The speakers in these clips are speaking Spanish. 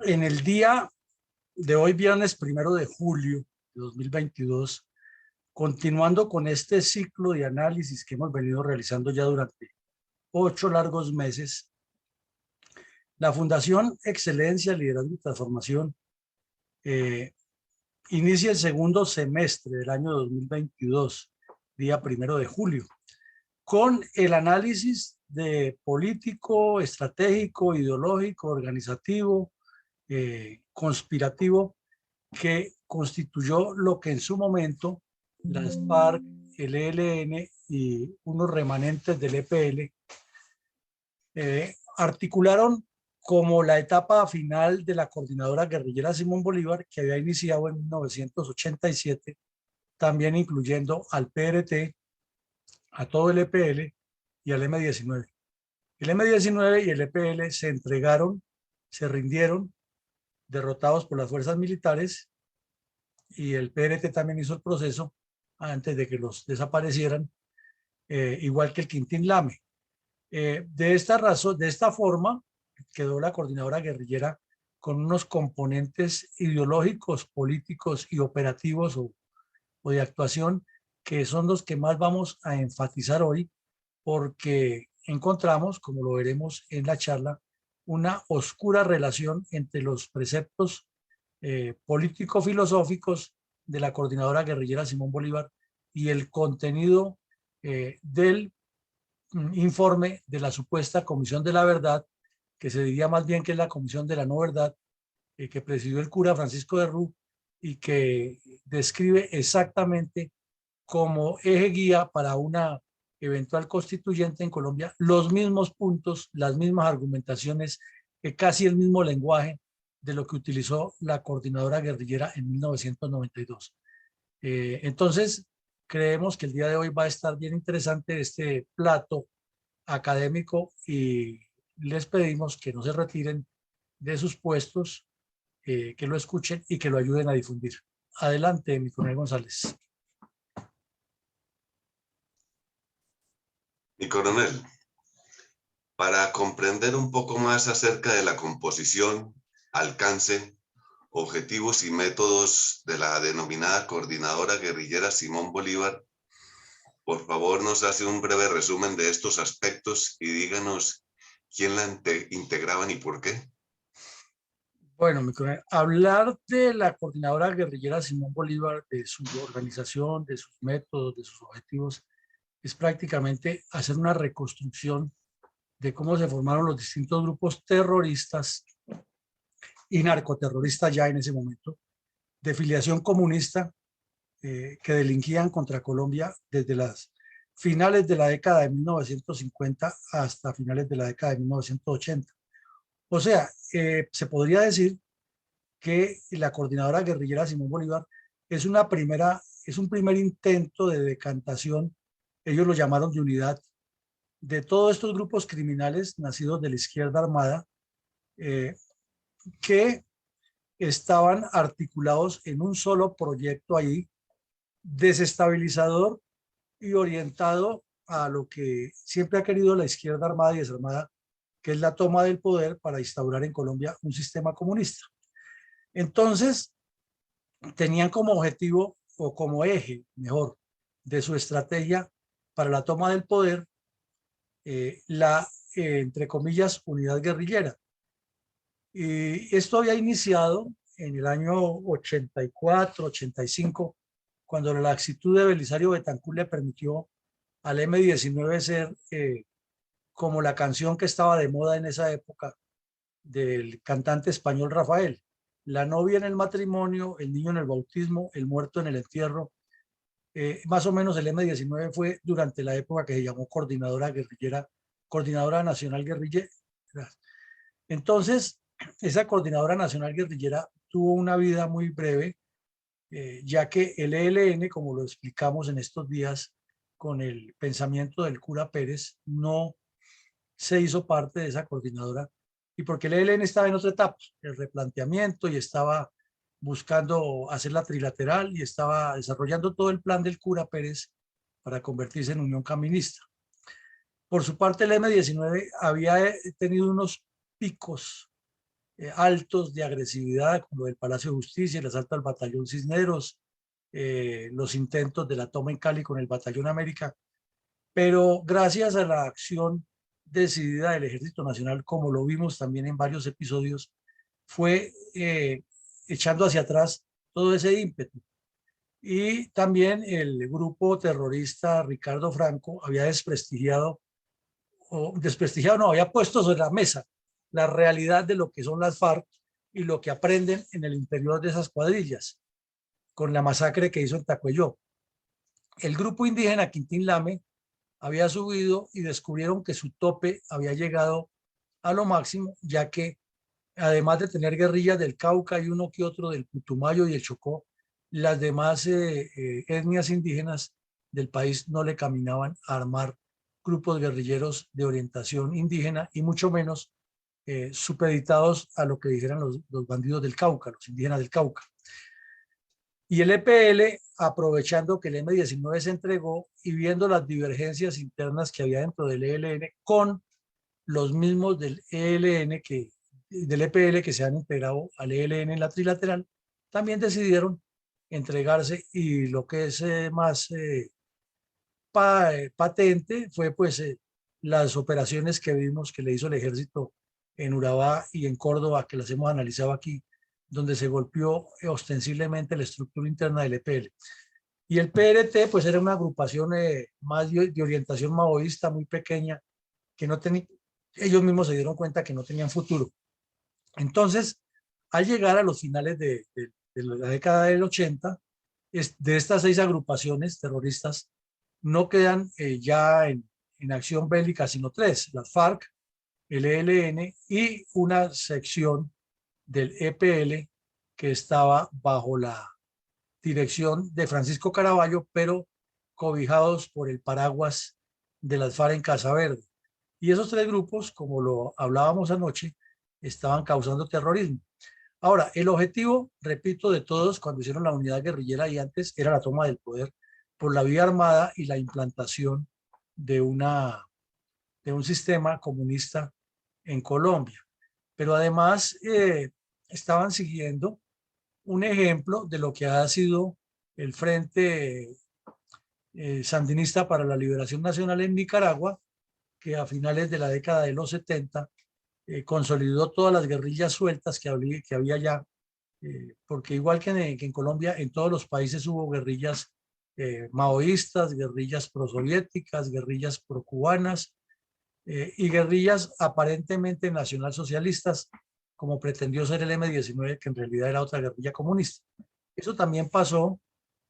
En el día de hoy, viernes 1 de julio de 2022, continuando con este ciclo de análisis que hemos venido realizando ya durante 8 largos meses, la Fundación Excelencia, Liderazgo y Transformación inicia el segundo semestre del año 2022, día 1 de julio, con el análisis de político, estratégico, ideológico, organizativo, conspirativo, que constituyó lo que en su momento las FARC, el ELN y unos remanentes del EPL articularon como la etapa final de la coordinadora guerrillera Simón Bolívar, que había iniciado en 1987, también incluyendo al PRT, a todo el EPL y al M-19. El M-19 y el EPL se entregaron, se rindieron, derrotados por las fuerzas militares, y el PRT también hizo el proceso antes de que los desaparecieran, igual que el Quintín Lame. De esta razón, de esta forma, quedó la coordinadora guerrillera con unos componentes ideológicos, políticos y operativos o de actuación, que son los que más vamos a enfatizar hoy, porque encontramos, como lo veremos en la charla, una oscura relación entre los preceptos político-filosóficos de la coordinadora guerrillera Simón Bolívar y el contenido del informe de la supuesta Comisión de la Verdad, que se diría más bien que es la Comisión de la No Verdad, que presidió el cura Francisco de Rú y que describe exactamente como eje guía para una eventual constituyente en Colombia los mismos puntos, las mismas argumentaciones, casi el mismo lenguaje de lo que utilizó la coordinadora guerrillera en 1992. Entonces, creemos que el día de hoy va a estar bien interesante este plato académico y les pedimos que no se retiren de sus puestos, que lo escuchen y que lo ayuden a difundir. Adelante, mi coronel González. Mi coronel, para comprender un poco más acerca de la composición, alcance, objetivos y métodos de la denominada Coordinadora Guerrillera Simón Bolívar, por favor nos hace un breve resumen de estos aspectos y díganos quién la integraban y por qué. Bueno, mi coronel, hablar de la Coordinadora Guerrillera Simón Bolívar, de su organización, de sus métodos, de sus objetivos, es prácticamente hacer una reconstrucción de cómo se formaron los distintos grupos terroristas y narcoterroristas ya en ese momento, de filiación comunista, que delinquían contra Colombia desde las finales de la década de 1950 hasta finales de la década de 1980. O sea, se podría decir que la coordinadora guerrillera Simón Bolívar es un primer intento de decantación, ellos lo llamaron de unidad, de todos estos grupos criminales nacidos de la izquierda armada, que estaban articulados en un solo proyecto ahí, desestabilizador y orientado a lo que siempre ha querido la izquierda armada y desarmada, que es la toma del poder para instaurar en Colombia un sistema comunista. Entonces, tenían como objetivo o como eje, mejor, de su estrategia para la toma del poder, entre comillas, unidad guerrillera. Y esto había iniciado en el año 84, 85, cuando la laxitud de Belisario Betancur le permitió al M-19 ser como la canción que estaba de moda en esa época del cantante español Rafael. La novia en el matrimonio, el niño en el bautismo, el muerto en el entierro. Más o menos el M-19 fue durante la época que se llamó Coordinadora Guerrillera, Coordinadora Nacional Guerrillera. Entonces, esa Coordinadora Nacional Guerrillera tuvo una vida muy breve, ya que el ELN, como lo explicamos en estos días con el pensamiento del cura Pérez, no se hizo parte de esa coordinadora, y porque el ELN estaba en otra etapa, el replanteamiento, y estaba buscando hacer la trilateral y estaba desarrollando todo el plan del cura Pérez para convertirse en Unión Caminista. Por su parte, el M-19 había tenido unos picos altos de agresividad, como el Palacio de Justicia, el asalto al batallón Cisneros, los intentos de la toma en Cali con el batallón América, pero gracias a la acción decidida del Ejército Nacional, como lo vimos también en varios episodios, fue echando hacia atrás todo ese ímpetu. Y también el grupo terrorista Ricardo Franco había desprestigiado, o desprestigiado no, había puesto sobre la mesa la realidad de lo que son las FARC y lo que aprenden en el interior de esas cuadrillas, con la masacre que hizo en Tacuelló. El grupo indígena Quintín Lame había subido y descubrieron que su tope había llegado a lo máximo, ya que además de tener guerrillas del Cauca y uno que otro del Putumayo y el Chocó, las demás etnias indígenas del país no le caminaban a armar grupos guerrilleros de orientación indígena y mucho menos supeditados a lo que dijeran los bandidos del Cauca, los indígenas del Cauca. Y el EPL, aprovechando que el M-19 se entregó y viendo las divergencias internas que había dentro del ELN con los mismos del del EPL que se han integrado al ELN en la trilateral, también decidieron entregarse y lo que es más patente fue pues las operaciones que vimos que le hizo el ejército en Urabá y en Córdoba, que las hemos analizado aquí, donde se golpeó ostensiblemente la estructura interna del EPL. Y el PRT pues era una agrupación más de orientación maoísta muy pequeña, que no tenía, ellos mismos se dieron cuenta que no tenían futuro. Entonces, al llegar a los finales de la década del 80, de estas 6 agrupaciones terroristas, no quedan ya en acción bélica, sino 3, las FARC, el ELN y una sección del EPL que estaba bajo la dirección de Francisco Caraballo, pero cobijados por el paraguas de las FARC en Casa Verde. Y esos 3 grupos, como lo hablábamos anoche, estaban causando terrorismo. Ahora, el objetivo, repito, de todos cuando hicieron la unidad guerrillera y antes era la toma del poder por la vía armada y la implantación de, de un sistema comunista en Colombia. Pero además estaban siguiendo un ejemplo de lo que ha sido el Frente Sandinista para la Liberación Nacional en Nicaragua, que a finales de la década de los 70 consolidó todas las guerrillas sueltas que había ya, porque igual que en Colombia, en todos los países hubo guerrillas maoístas, guerrillas prosoviéticas, guerrillas procubanas y guerrillas aparentemente nacionalsocialistas, como pretendió ser el M-19, que en realidad era otra guerrilla comunista. Eso también pasó,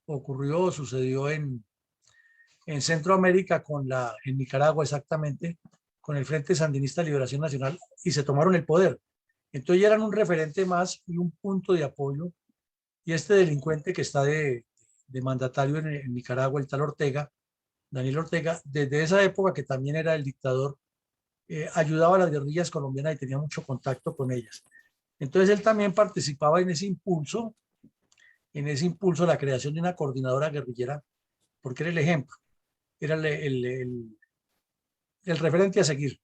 ocurrió, sucedió en Centroamérica, en Nicaragua exactamente, con el Frente Sandinista de Liberación Nacional, y se tomaron el poder. Entonces ya eran un referente más y un punto de apoyo. Y este delincuente que está de mandatario en Nicaragua, el tal Ortega, Daniel Ortega, desde esa época que también era el dictador, ayudaba a las guerrillas colombianas y tenía mucho contacto con ellas. Entonces él también participaba en ese impulso a la creación de una coordinadora guerrillera, porque era el ejemplo, era el referente a seguir.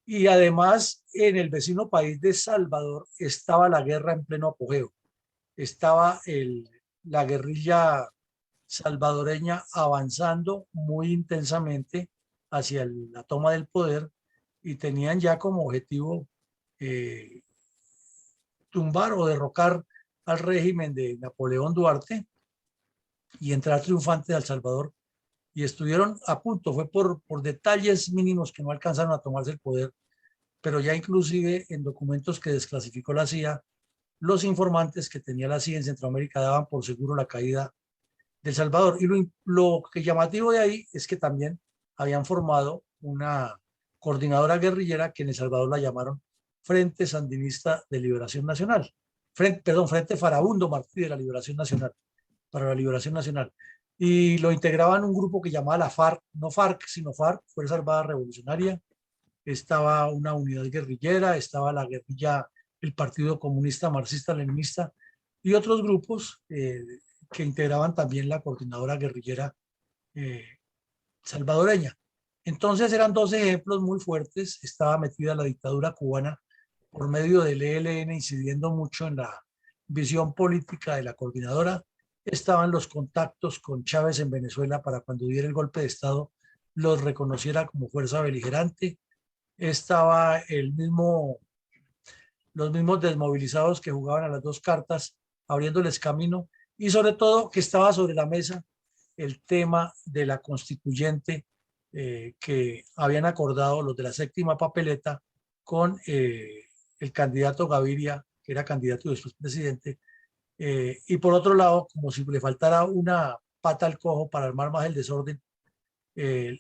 Y además, en el vecino país de Salvador estaba la guerra en pleno apogeo. Estaba la guerrilla salvadoreña avanzando muy intensamente hacia la toma del poder y tenían ya como objetivo eh, tumbar o derrocar al régimen de Napoleón Duarte y entrar triunfante a El Salvador. Y estuvieron a punto, fue por detalles mínimos que no alcanzaron a tomarse el poder, pero ya inclusive en documentos que desclasificó la CIA, los informantes que tenía la CIA en Centroamérica daban por seguro la caída de El Salvador. Y lo que llamativo de ahí es que también habían formado una coordinadora guerrillera que en El Salvador la llamaron Frente Sandinista de Liberación Nacional. Frente Farabundo Martí de la Liberación Nacional, para la Liberación Nacional. Y lo integraban un grupo que llamaba la FARC, no FARC, sino FARC, Fuerza Armada Revolucionaria. Estaba una unidad guerrillera, estaba la guerrilla, el Partido Comunista Marxista-Leninista y otros grupos que integraban también la coordinadora guerrillera eh, salvadoreña. Entonces eran 2 ejemplos muy fuertes. Estaba metida la dictadura cubana por medio del ELN, incidiendo mucho en la visión política de la coordinadora. Estaban los contactos con Chávez en Venezuela para cuando diera el golpe de Estado los reconociera como fuerza beligerante. Estaba los mismos desmovilizados que jugaban a las dos cartas, abriéndoles camino, y sobre todo que estaba sobre la mesa el tema de la constituyente que habían acordado los de la séptima papeleta con el candidato Gaviria, que era candidato y después presidente, y por otro lado, como si le faltara una pata al cojo para armar más el desorden, eh,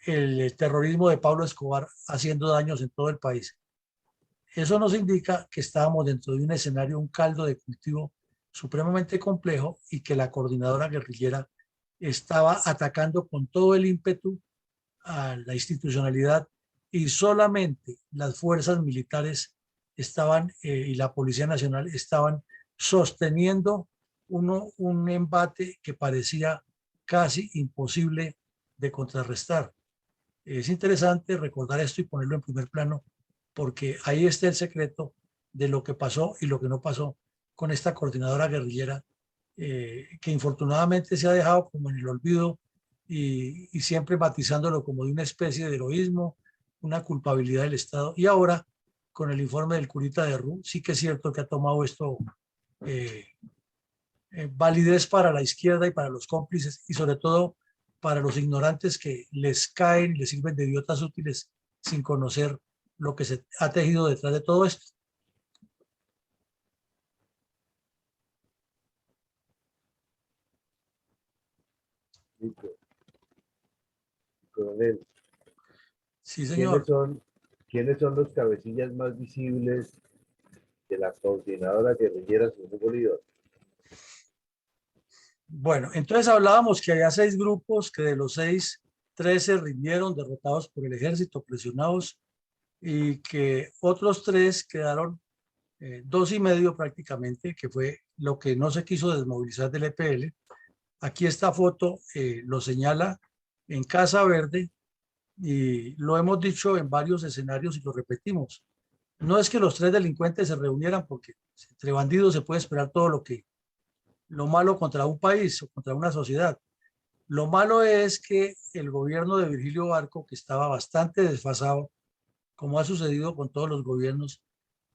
el terrorismo de Pablo Escobar haciendo daños en todo el país. Eso nos indica que estábamos dentro de un escenario, un caldo de cultivo supremamente complejo y que la coordinadora guerrillera estaba atacando con todo el ímpetu a la institucionalidad, y solamente las fuerzas militares estaban y la Policía Nacional estaban sosteniendo un embate que parecía casi imposible de contrarrestar. Es interesante recordar esto y ponerlo en primer plano, porque ahí está el secreto de lo que pasó y lo que no pasó con esta coordinadora guerrillera, que infortunadamente se ha dejado como en el olvido y siempre matizándolo como de una especie de heroísmo, una culpabilidad del Estado. Y ahora, con el informe del curita de Rú, sí que es cierto que ha tomado esto eh, validez para la izquierda y para los cómplices, y sobre todo para los ignorantes que les caen y les sirven de idiotas útiles sin conocer lo que se ha tejido detrás de todo esto. Listo. Coronel, Sí, ¿quiénes señor. son, ¿quiénes son los cabecillas más visibles de la coordinadora guerrillera Simón Bolívar? Bueno, entonces hablábamos que había 6 grupos, que de los 6, 3 se rindieron derrotados por el ejército, presionados, y que otros 3 quedaron 2 y medio prácticamente, que fue lo que no se quiso desmovilizar del EPL. Aquí esta foto lo señala en Casa Verde, y lo hemos dicho en varios escenarios y lo repetimos. No es que los 3 delincuentes se reunieran, porque entre bandidos se puede esperar todo lo malo contra un país o contra una sociedad. Lo malo es que el gobierno de Virgilio Barco, que estaba bastante desfasado, como ha sucedido con todos los gobiernos,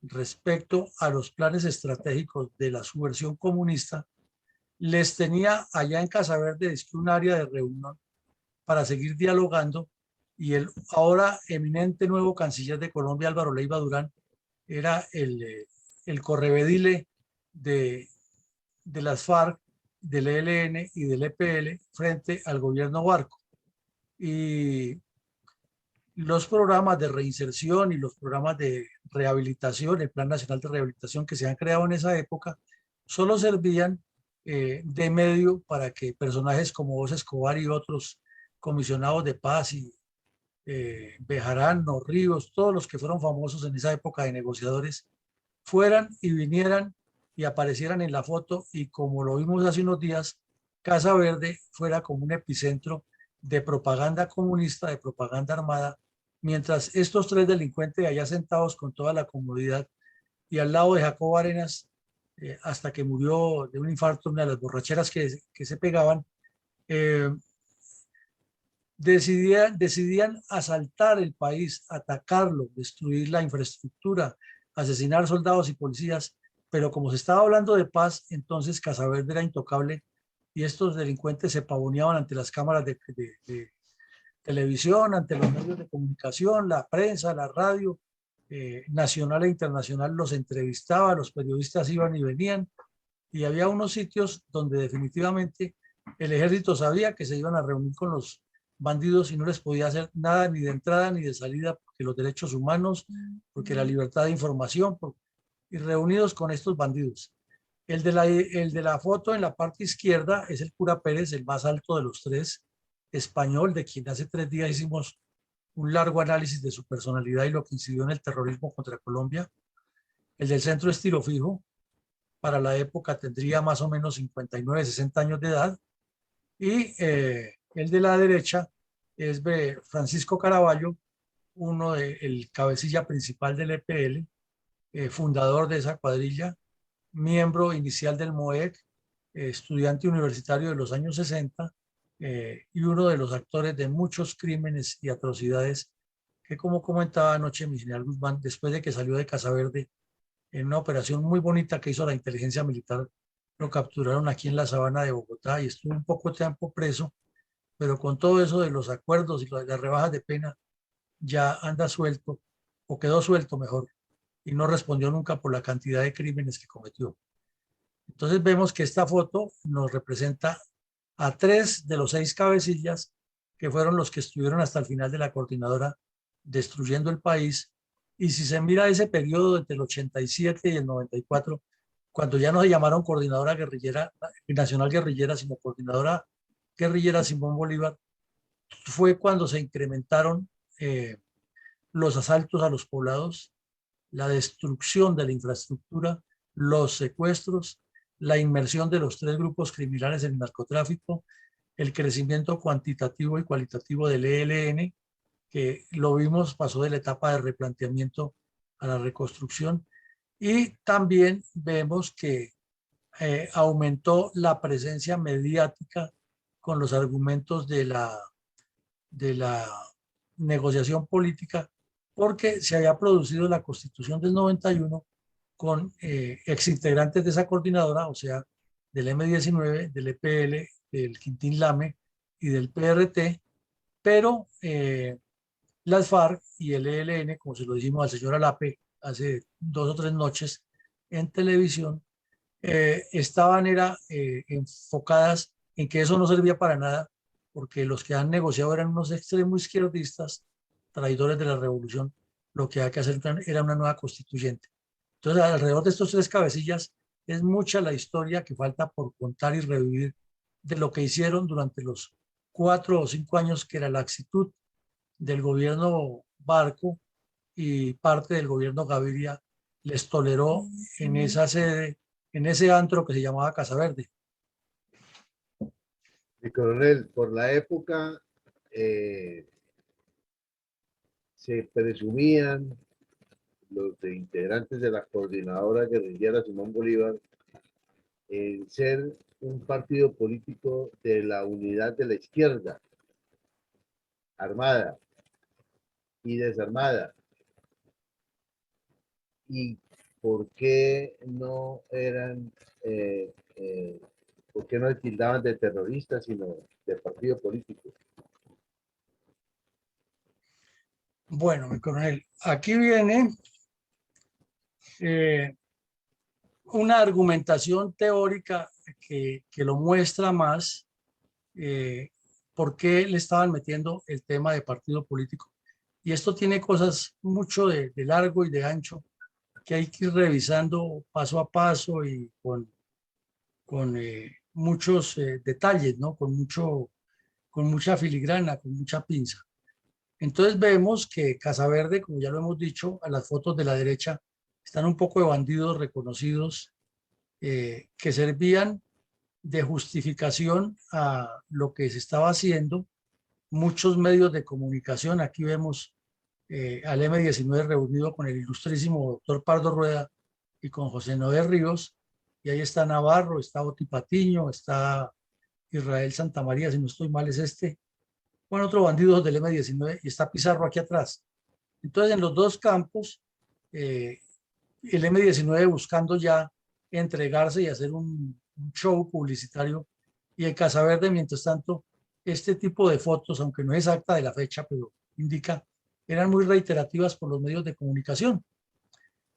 respecto a los planes estratégicos de la subversión comunista, les tenía allá en Casa Verde un área de reunión para seguir dialogando, y el ahora eminente nuevo canciller de Colombia, Álvaro Leiva Durán, era el correvedile de las FARC, del ELN y del EPL frente al gobierno Barco. Y los programas de reinserción y los programas de rehabilitación, el Plan Nacional de Rehabilitación que se han creado en esa época, solo servían de medio para que personajes como José Escobar y otros comisionados de paz y Bejarano, Ríos, todos los que fueron famosos en esa época de negociadores, fueran y vinieran y aparecieran en la foto, y como lo vimos hace unos días, Casa Verde fuera como un epicentro de propaganda comunista, de propaganda armada, mientras estos 3 delincuentes allá sentados con toda la comodidad y al lado de Jacobo Arenas, hasta que murió de un infarto, una de las borracheras que se pegaban, eh, decidían asaltar el país, atacarlo, destruir la infraestructura, asesinar soldados y policías, pero como se estaba hablando de paz, entonces Casaverde era intocable, y estos delincuentes se pavoneaban ante las cámaras de televisión, ante los medios de comunicación, la prensa, la radio nacional e internacional los entrevistaba, los periodistas iban y venían, y había unos sitios donde definitivamente el ejército sabía que se iban a reunir con los bandidos y no les podía hacer nada ni de entrada ni de salida, porque los derechos humanos, porque la libertad de información, y reunidos con estos bandidos. El de la foto en la parte izquierda es el cura Pérez, el más alto de los 3, español, de quien hace 3 días hicimos un largo análisis de su personalidad y lo que incidió en el terrorismo contra Colombia. El del centro es Tiro Fijo, para la época tendría más o menos 59, 60 años de edad, y el de la derecha es Francisco Caraballo, el cabecilla principal del EPL, fundador de esa cuadrilla, miembro inicial del MOEC, estudiante universitario de los años 60 y uno de los actores de muchos crímenes y atrocidades que, como comentaba anoche mi general Guzmán, después de que salió de Casa Verde en una operación muy bonita que hizo la inteligencia militar, lo capturaron aquí en la sabana de Bogotá y estuvo un poco tiempo preso, pero con todo eso de los acuerdos y las rebajas de pena, ya anda suelto, o quedó suelto mejor, y no respondió nunca por la cantidad de crímenes que cometió. Entonces vemos que esta foto nos representa a 3 de los 6 cabecillas que fueron los que estuvieron hasta el final de la coordinadora destruyendo el país. Y si se mira ese periodo entre el 87 y el 94, cuando ya no se llamaron coordinadora guerrillera, nacional guerrillera, sino coordinadora guerrillera Simón Bolívar, fue cuando se incrementaron los asaltos a los poblados, la destrucción de la infraestructura, los secuestros, la inmersión de los 3 grupos criminales en el narcotráfico, el crecimiento cuantitativo y cualitativo del ELN, que lo vimos, pasó de la etapa de replanteamiento a la reconstrucción, y también vemos que aumentó la presencia mediática con los argumentos de la negociación política, porque se había producido la Constitución del 91 con exintegrantes de esa coordinadora, o sea, del M-19, del EPL, del Quintín Lame y del PRT, pero las FARC y el ELN, como se lo dijimos al señor Alape hace 2 o 3 noches en televisión, estaban enfocadas en que eso no servía para nada, porque los que han negociado eran unos extremos izquierdistas, traidores de la revolución. Lo que había que hacer era una nueva constituyente. Entonces, alrededor de estos 3 cabecillas, es mucha la historia que falta por contar y revivir de lo que hicieron durante los 4 o 5 años que era la actitud del gobierno Barco y parte del gobierno Gaviria les toleró en esa sede, en ese antro que se llamaba Casa Verde. Mi coronel, por la época se presumían los integrantes de la coordinadora guerrillera Simón Bolívar en ser un partido político de la unidad de la izquierda, armada y desarmada. ¿Y por qué no eran, por qué no tildaban de terroristas, sino de partido político? Bueno, mi coronel, aquí viene una argumentación teórica que lo muestra más por qué le estaban metiendo el tema de partido político. Y esto tiene cosas mucho de largo y de ancho que hay que ir revisando paso a paso y con muchos detalles, ¿no? Con mucha filigrana, con mucha pinza. Entonces vemos que Casa Verde, como ya lo hemos dicho, a las fotos de la derecha están un poco de bandidos reconocidos que servían de justificación a lo que se estaba haciendo. Muchos medios de comunicación, aquí vemos al M-19 reunido con el ilustrísimo doctor Pardo Rueda y con José Noé Ríos, y ahí está Navarro, está Oti Patiño, está Israel Santamaría, si no estoy mal es este, bueno, otro bandido del M-19, y está Pizarro aquí atrás. Entonces, en los 2 campos, el M-19 buscando ya entregarse y hacer un show publicitario, y en Casa Verde, mientras tanto, este tipo de fotos, aunque no es exacta de la fecha, pero indica, eran muy reiterativas por los medios de comunicación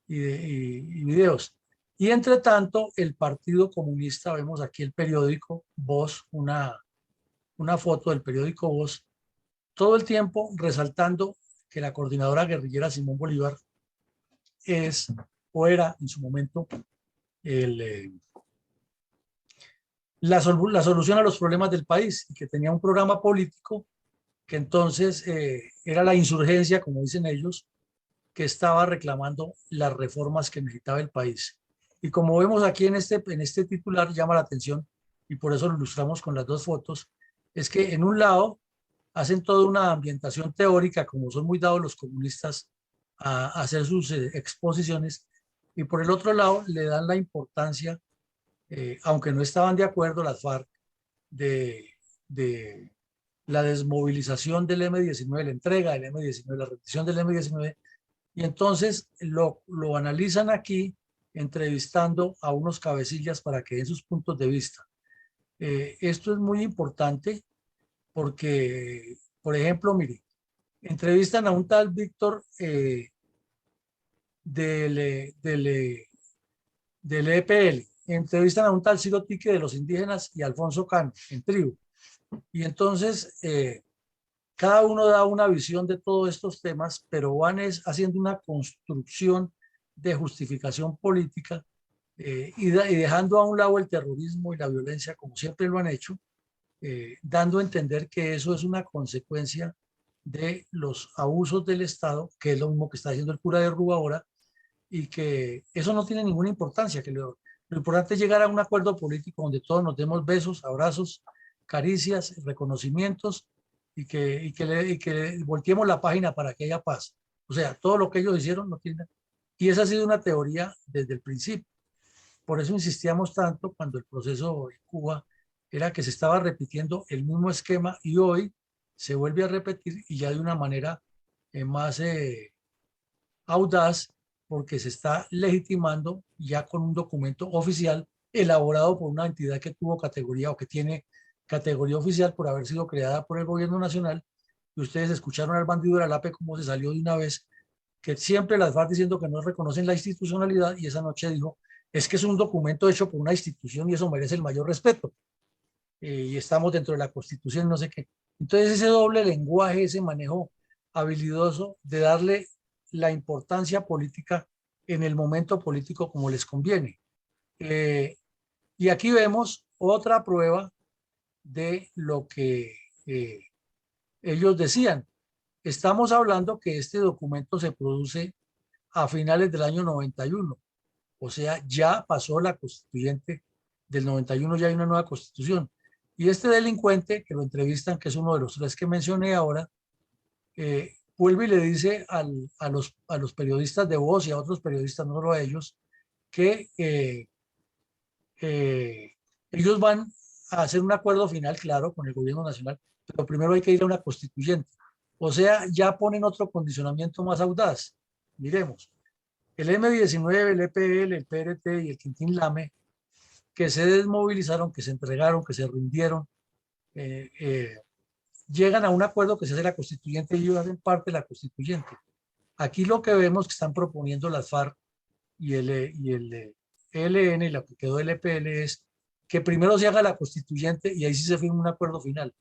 y videos. Y entre tanto, el Partido Comunista, vemos aquí el periódico Voz, una foto del periódico Voz, todo el tiempo resaltando que la coordinadora guerrillera Simón Bolívar es o era en su momento la solución a los problemas del país, y que tenía un programa político que entonces era la insurgencia, como dicen ellos, que estaba reclamando las reformas que necesitaba el país. Y como vemos aquí en este titular, llama la atención, y por eso lo ilustramos con las 2 fotos, es que en un lado hacen toda una ambientación teórica, como son muy dados los comunistas a hacer sus exposiciones, y por el otro lado le dan la importancia, aunque no estaban de acuerdo las FARC, de la desmovilización del M-19, la entrega del M-19, la rendición del M-19, y entonces lo analizan aquí entrevistando a unos cabecillas para que den sus puntos de vista. Esto es muy importante porque, por ejemplo, mire, entrevistan a un tal Víctor del EPL, entrevistan a un tal Ciro Tique de los indígenas y Alfonso Cano en Tribu. Y entonces cada uno da una visión de todos estos temas, pero van haciendo una construcción de justificación política y dejando a un lado el terrorismo y la violencia como siempre lo han hecho, dando a entender que eso es una consecuencia de los abusos del Estado, que es lo mismo que está haciendo el cura de Rúa ahora, y que eso no tiene ninguna importancia, que lo importante es llegar a un acuerdo político donde todos nos demos besos, abrazos, caricias, reconocimientos y que volteemos la página para que haya paz. O sea, todo lo que ellos hicieron no tiene... Y esa ha sido una teoría desde el principio. Por eso insistíamos tanto cuando el proceso en Cuba era que se estaba repitiendo el mismo esquema y hoy se vuelve a repetir y ya de una manera más audaz, porque se está legitimando ya con un documento oficial elaborado por una entidad que tuvo categoría o que tiene categoría oficial por haber sido creada por el gobierno nacional. Y ustedes escucharon al bandido de Alape cómo se salió de una vez, que siempre las FARC diciendo que no reconocen la institucionalidad, y esa noche dijo, es que es un documento hecho por una institución y eso merece el mayor respeto. Y estamos dentro de la Constitución, no sé qué. Entonces ese doble lenguaje, ese manejo habilidoso de darle la importancia política en el momento político como les conviene. Y aquí vemos otra prueba de lo que ellos decían. Estamos hablando que este documento se produce a finales del año 91, o sea, ya pasó la constituyente del 91, ya hay una nueva constitución. Y este delincuente que lo entrevistan, que es uno de los tres que mencioné ahora, vuelve y le dice a los periodistas de Voz y a otros periodistas, no solo a ellos, que ellos van a hacer un acuerdo final, claro, con el gobierno nacional, pero primero hay que ir a una constituyente. O sea, ya ponen otro condicionamiento más audaz. Miremos, el M-19, el EPL, el PRT y el Quintín Lame, que se desmovilizaron, que se entregaron, que se rindieron, llegan a un acuerdo que se hace la constituyente y ellos hacen parte de la constituyente. Aquí lo que vemos que están proponiendo las FARC y el ELN, y lo que quedó del EPL, es que primero se haga la constituyente y ahí sí se firma un acuerdo final.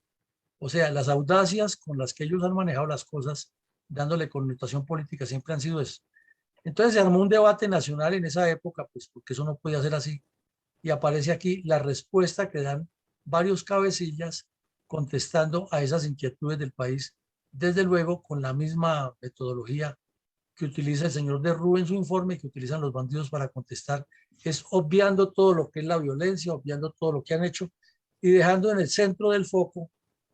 O sea, las audacias con las que ellos han manejado las cosas, dándole connotación política, siempre han sido eso. Entonces se armó un debate nacional en esa época, pues porque eso no podía ser así. Y aparece aquí la respuesta que dan varios cabecillas contestando a esas inquietudes del país, desde luego con la misma metodología que utiliza el señor de Rú en su informe, que utilizan los bandidos para contestar, es obviando todo lo que es la violencia, obviando todo lo que han hecho y dejando en el centro del foco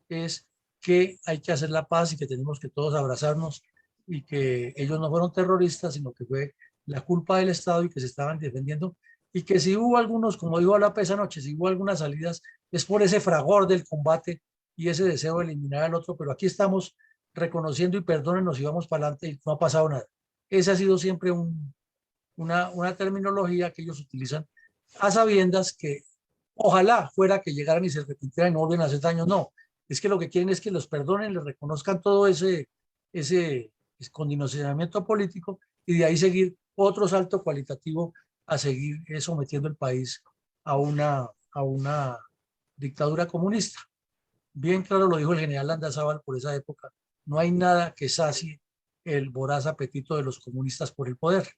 es que hay que hacer la paz y que tenemos que todos abrazarnos y que ellos no fueron terroristas, sino que fue la culpa del Estado y que se estaban defendiendo, y que si hubo algunos, como dijo Alape esa noche, si hubo algunas salidas, es por ese fragor del combate y ese deseo de eliminar al otro, pero aquí estamos reconociendo y perdónenos y vamos para adelante y no ha pasado nada. Esa ha sido siempre una terminología que ellos utilizan a sabiendas que ojalá fuera que llegaran y se arrepintieran y no vuelvan a hacer daño. No, es que lo que quieren es que los perdonen, les reconozcan todo ese condicionamiento político y de ahí seguir otro salto cualitativo a seguir sometiendo el país a una dictadura comunista. Bien claro lo dijo el general Landazábal por esa época, no hay nada que sacie el voraz apetito de los comunistas por el poder.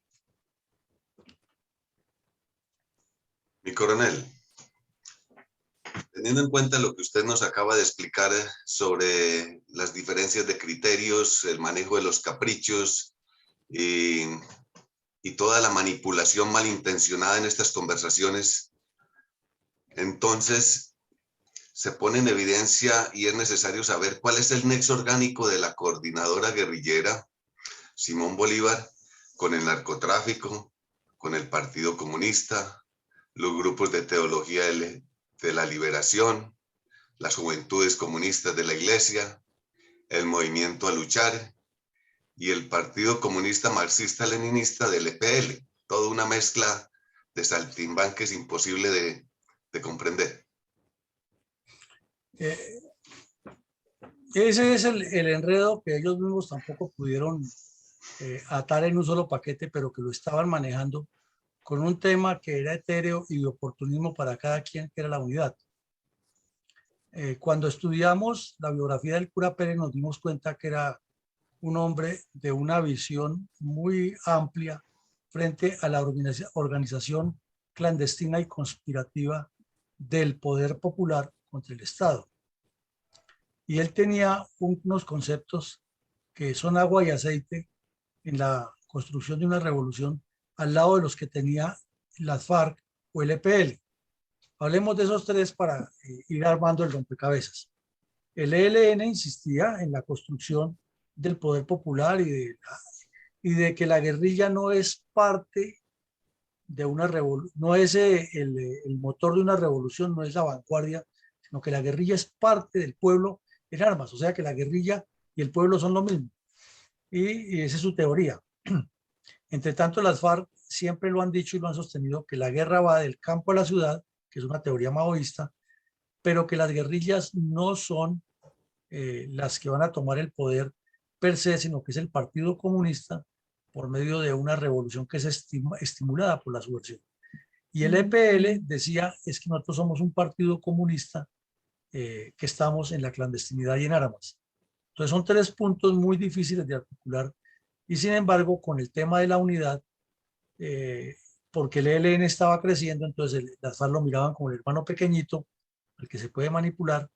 Mi coronel, teniendo en cuenta lo que usted nos acaba de explicar sobre las diferencias de criterios, el manejo de los caprichos y toda la manipulación malintencionada en estas conversaciones, entonces se pone en evidencia y es necesario saber cuál es el nexo orgánico de la coordinadora guerrillera Simón Bolívar con el narcotráfico, con el Partido Comunista, los grupos de teología de la liberación, las juventudes comunistas de la Iglesia, el movimiento a luchar y el Partido Comunista Marxista-Leninista del EPL. Toda una mezcla de saltimbanques imposible de comprender. Ese es el enredo que ellos mismos tampoco pudieron atar en un solo paquete, pero que lo estaban manejando con un tema que era etéreo y de oportunismo para cada quien, que era la unidad. Cuando estudiamos la biografía del cura Pérez nos dimos cuenta que era un hombre de una visión muy amplia frente a la organización clandestina y conspirativa del poder popular contra el Estado. Y él tenía unos conceptos que son agua y aceite en la construcción de una revolución al lado de los que tenía las FARC o el EPL. Hablemos de esos tres para ir armando el rompecabezas. El ELN insistía en la construcción del poder popular y de que la guerrilla no es parte de una revolución, no es el motor de una revolución, no es la vanguardia, sino que la guerrilla es parte del pueblo en armas, o sea que la guerrilla y el pueblo son lo mismo. Y esa es su teoría. Entre tanto, las FARC siempre lo han dicho y lo han sostenido, que la guerra va del campo a la ciudad, que es una teoría maoísta, pero que las guerrillas no son las que van a tomar el poder per se, sino que es el Partido Comunista por medio de una revolución que es estimulada por la subversión. Y el EPL decía, es que nosotros somos un partido comunista que estamos en la clandestinidad y en armas. Entonces son tres puntos muy difíciles de articular y sin embargo con el tema de la unidad, porque el ELN estaba creciendo, entonces las FARC lo miraban como el hermano pequeñito, el que se puede manipular,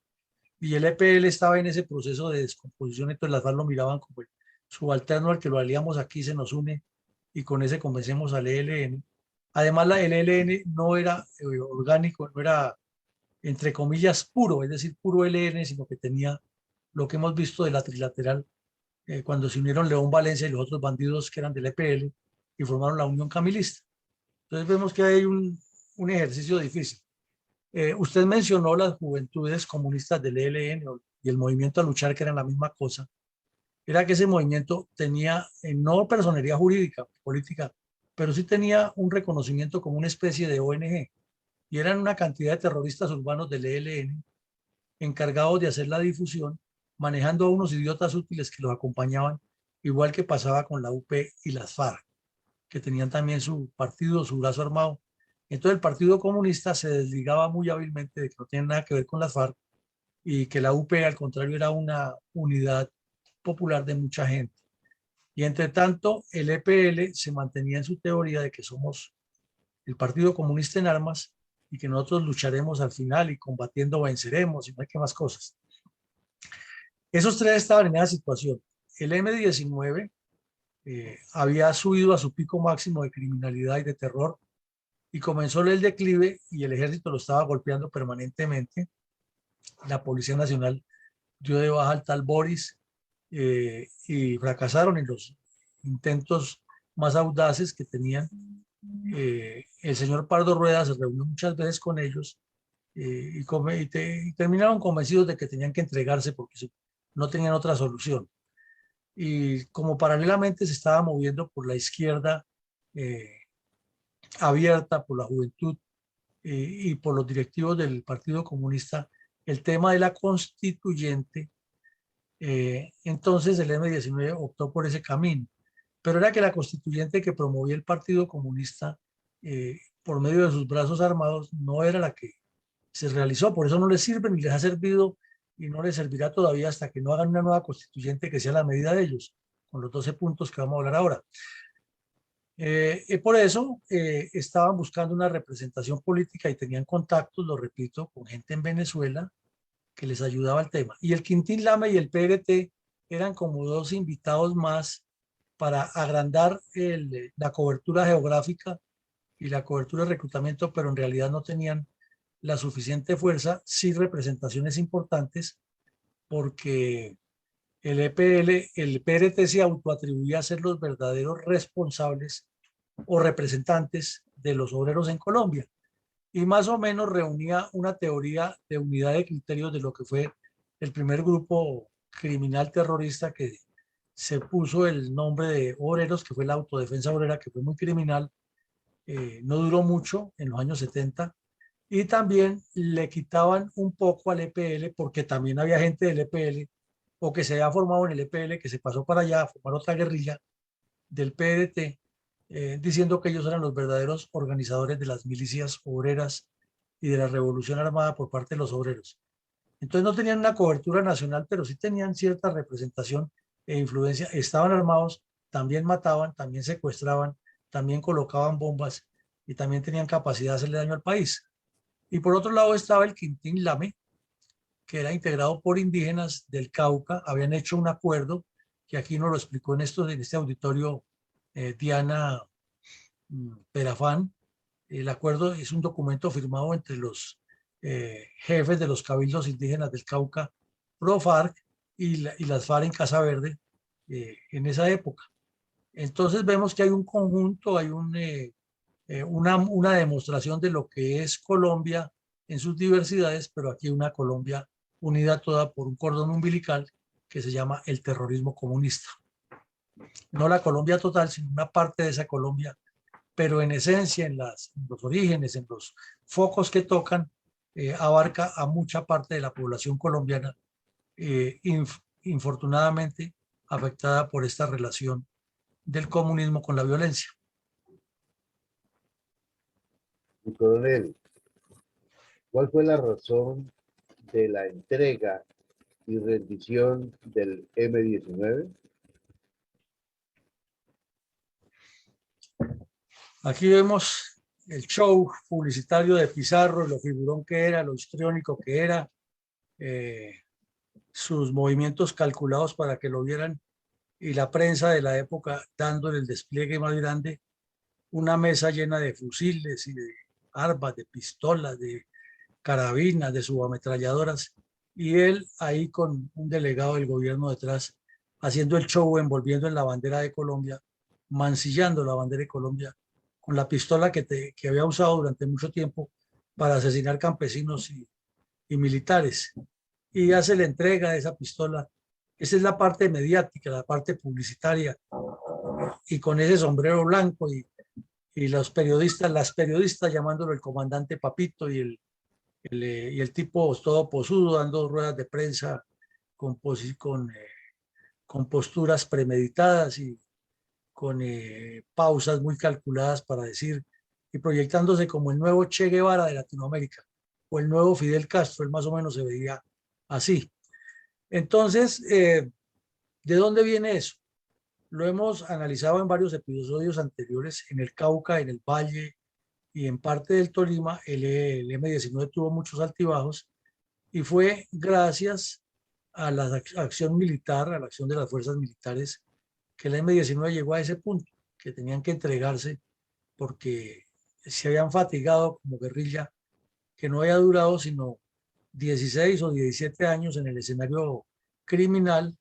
y el EPL estaba en ese proceso de descomposición, entonces las FARC lo miraban como el subalterno al que lo aliamos aquí, se nos une y con ese convencemos al ELN. Además, el ELN no era orgánico, no era entre comillas puro, es decir, puro ELN, sino que tenía lo que hemos visto de la trilateral, cuando se unieron León Valencia y los otros bandidos que eran del EPL y formaron la Unión Camilista. Entonces vemos que hay un ejercicio difícil. Usted mencionó las juventudes comunistas del ELN y el movimiento a luchar, que eran la misma cosa. Era que ese movimiento tenía no personería jurídica, política, pero sí tenía un reconocimiento como una especie de ONG. Y eran una cantidad de terroristas urbanos del ELN encargados de hacer la difusión, manejando a unos idiotas útiles que los acompañaban, igual que pasaba con la UP y las FARC, que tenían también su partido, su brazo armado. Entonces el Partido Comunista se desligaba muy hábilmente de que no tiene nada que ver con las FARC y que la UP al contrario era una unidad popular de mucha gente. Y entre tanto el EPL se mantenía en su teoría de que somos el Partido Comunista en armas y que nosotros lucharemos al final y combatiendo venceremos y no hay que más cosas. Esos tres estaban en esa situación. El M-19 había subido a su pico máximo de criminalidad y de terror y comenzó el declive y el ejército lo estaba golpeando permanentemente. La Policía Nacional dio de baja al tal Boris y fracasaron en los intentos más audaces que tenían. El señor Pardo Rueda se reunió muchas veces con ellos y terminaron convencidos de que tenían que entregarse porque no tenían otra solución. Y como paralelamente se estaba moviendo por la izquierda abierta, por la juventud y por los directivos del Partido Comunista, el tema de la constituyente, entonces el M-19 optó por ese camino. Pero era que la constituyente que promovía el Partido Comunista por medio de sus brazos armados no era la que se realizó, por eso no les sirve ni les ha servido y no les servirá todavía hasta que no hagan una nueva constituyente que sea la medida de ellos, con los 12 puntos que vamos a hablar ahora. Por eso estaban buscando una representación política y tenían contactos, lo repito, con gente en Venezuela que les ayudaba al tema. Y el Quintín Lame y el PRT eran como dos invitados más para agrandar la cobertura geográfica y la cobertura de reclutamiento, pero en realidad no tenían la suficiente fuerza, sí representaciones importantes, porque el EPL, el PRT se autoatribuía a ser los verdaderos responsables o representantes de los obreros en Colombia. Y más o menos reunía una teoría de unidad de criterios de lo que fue el primer grupo criminal terrorista que se puso el nombre de obreros, que fue la autodefensa obrera, que fue muy criminal, no duró mucho en los años 70, y también le quitaban un poco al EPL, porque también había gente del EPL, o que se había formado en el EPL, que se pasó para allá a formar otra guerrilla del PDT, diciendo que ellos eran los verdaderos organizadores de las milicias obreras y de la revolución armada por parte de los obreros. Entonces no tenían una cobertura nacional, pero sí tenían cierta representación e influencia. Estaban armados, también mataban, también secuestraban, también colocaban bombas y también tenían capacidad de hacerle daño al país. Y por otro lado estaba el Quintín Lame, que era integrado por indígenas del Cauca. Habían hecho un acuerdo, que aquí nos lo explicó en este auditorio Diana Perafán. El acuerdo es un documento firmado entre los jefes de los cabildos indígenas del Cauca, pro-FARC y las FARC en Casa Verde en esa época. Entonces vemos que hay un conjunto, hay una demostración de lo que es Colombia en sus diversidades, pero aquí una Colombia unida toda por un cordón umbilical que se llama el terrorismo comunista. No la Colombia total, sino una parte de esa Colombia, pero en esencia, en los orígenes, en los focos que tocan, abarca a mucha parte de la población colombiana, infortunadamente afectada por esta relación del comunismo con la violencia. Mi coronel, ¿cuál fue la razón de la entrega y rendición del M-19? Aquí vemos el show publicitario de Pizarro, lo figurón que era, lo histriónico que era, sus movimientos calculados para que lo vieran, y la prensa de la época dándole el despliegue más grande, una mesa llena de fusiles y de armas, de pistolas, de carabinas, de subametralladoras, y él ahí con un delegado del gobierno detrás, haciendo el show, envolviendo en la bandera de Colombia, mancillando la bandera de Colombia, con la pistola que había usado durante mucho tiempo para asesinar campesinos y militares. Y hace la entrega de esa pistola. Esa es la parte mediática, la parte publicitaria, y con ese sombrero blanco y las periodistas llamándolo el comandante Papito, y el tipo todo posudo dando ruedas de prensa con posturas premeditadas y con pausas muy calculadas para decir, y proyectándose como el nuevo Che Guevara de Latinoamérica o el nuevo Fidel Castro. Él más o menos se veía así. Entonces, ¿de dónde viene eso? Lo hemos analizado en varios episodios anteriores. En el Cauca, en el Valle y en parte del Tolima, el M-19 tuvo muchos altibajos, y fue gracias a la acción militar, a la acción de las fuerzas militares, que el M-19 llegó a ese punto, que tenían que entregarse porque se habían fatigado como guerrilla, que no había durado sino 16 o 17 años en el escenario criminal,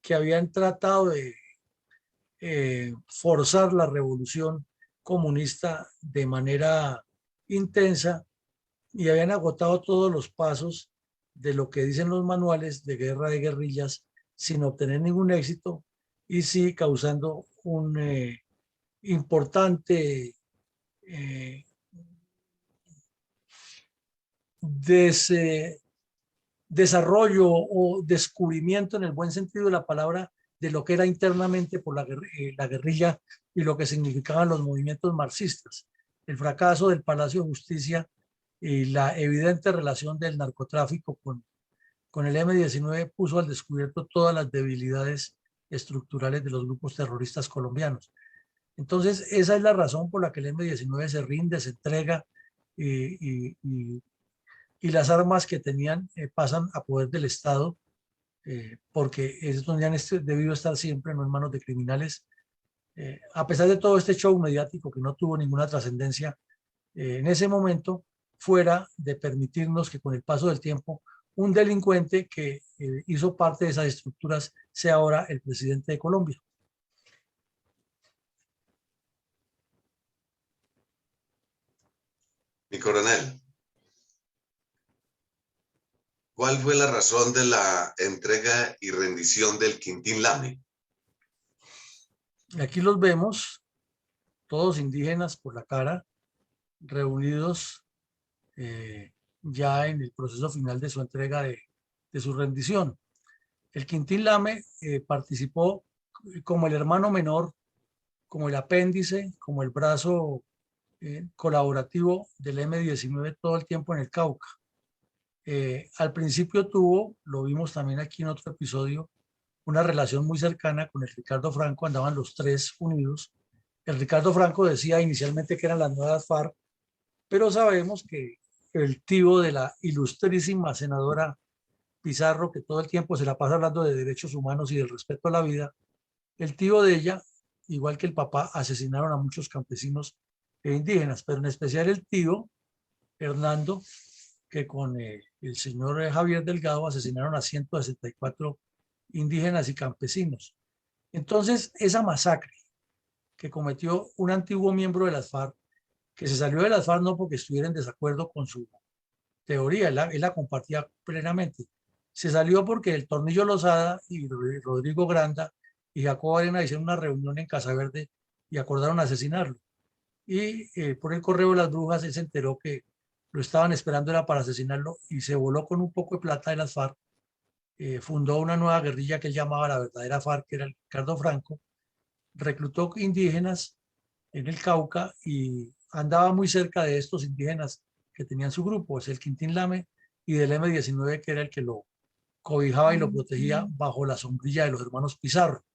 que habían tratado de forzar la revolución comunista de manera intensa, y habían agotado todos los pasos de lo que dicen los manuales de guerra de guerrillas sin obtener ningún éxito, y sí causando un importante desarrollo o descubrimiento, en el buen sentido de la palabra, de lo que era internamente por la guerrilla y lo que significaban los movimientos marxistas. El fracaso del Palacio de Justicia y la evidente relación del narcotráfico con el M-19 puso al descubierto todas las debilidades estructurales de los grupos terroristas colombianos. Entonces, esa es la razón por la que el M-19 se rinde, se entrega, y las armas que tenían pasan a poder del Estado, porque es donde han debido estar siempre, no en manos de criminales. A pesar de todo este show mediático que no tuvo ninguna trascendencia en ese momento, fuera de permitirnos que con el paso del tiempo un delincuente que hizo parte de esas estructuras sea ahora el presidente de Colombia. Mi coronel, ¿cuál fue la razón de la entrega y rendición del Quintín Lame? Y aquí los vemos, todos indígenas por la cara, reunidos ya en el proceso final de su entrega de su rendición. El Quintín Lame participó como el hermano menor, como el apéndice, como el brazo colaborativo del M-19 todo el tiempo en el Cauca. Al principio tuvo, lo vimos también aquí en otro episodio, una relación muy cercana con el Ricardo Franco, andaban los tres unidos. El Ricardo Franco decía inicialmente que eran las nuevas FARC, pero sabemos que el tío de la ilustrísima senadora Pizarro, que todo el tiempo se la pasa hablando de derechos humanos y del respeto a la vida, el tío de ella, igual que el papá, asesinaron a muchos campesinos e indígenas, pero en especial el tío, Hernando, que con el señor Javier Delgado asesinaron a 164 indígenas y campesinos. Entonces, esa masacre que cometió un antiguo miembro de las FARC, que se salió de las FARC no porque estuviera en desacuerdo con su teoría, él la compartía plenamente, se salió porque el Tornillo Lozada y Rodrigo Granda y Jacobo Arena hicieron una reunión en Casa Verde y acordaron asesinarlo. Y por el correo de las brujas él se enteró que lo estaban esperando era para asesinarlo y se voló con un poco de plata de las FARC. Fundó una nueva guerrilla que él llamaba la verdadera FARC, que era el Ricardo Franco, reclutó indígenas en el Cauca y andaba muy cerca de estos indígenas que tenían su grupo, es el Quintín Lame y del M-19, que era el que lo cobijaba y lo protegía bajo la sombrilla de los hermanos Pizarro,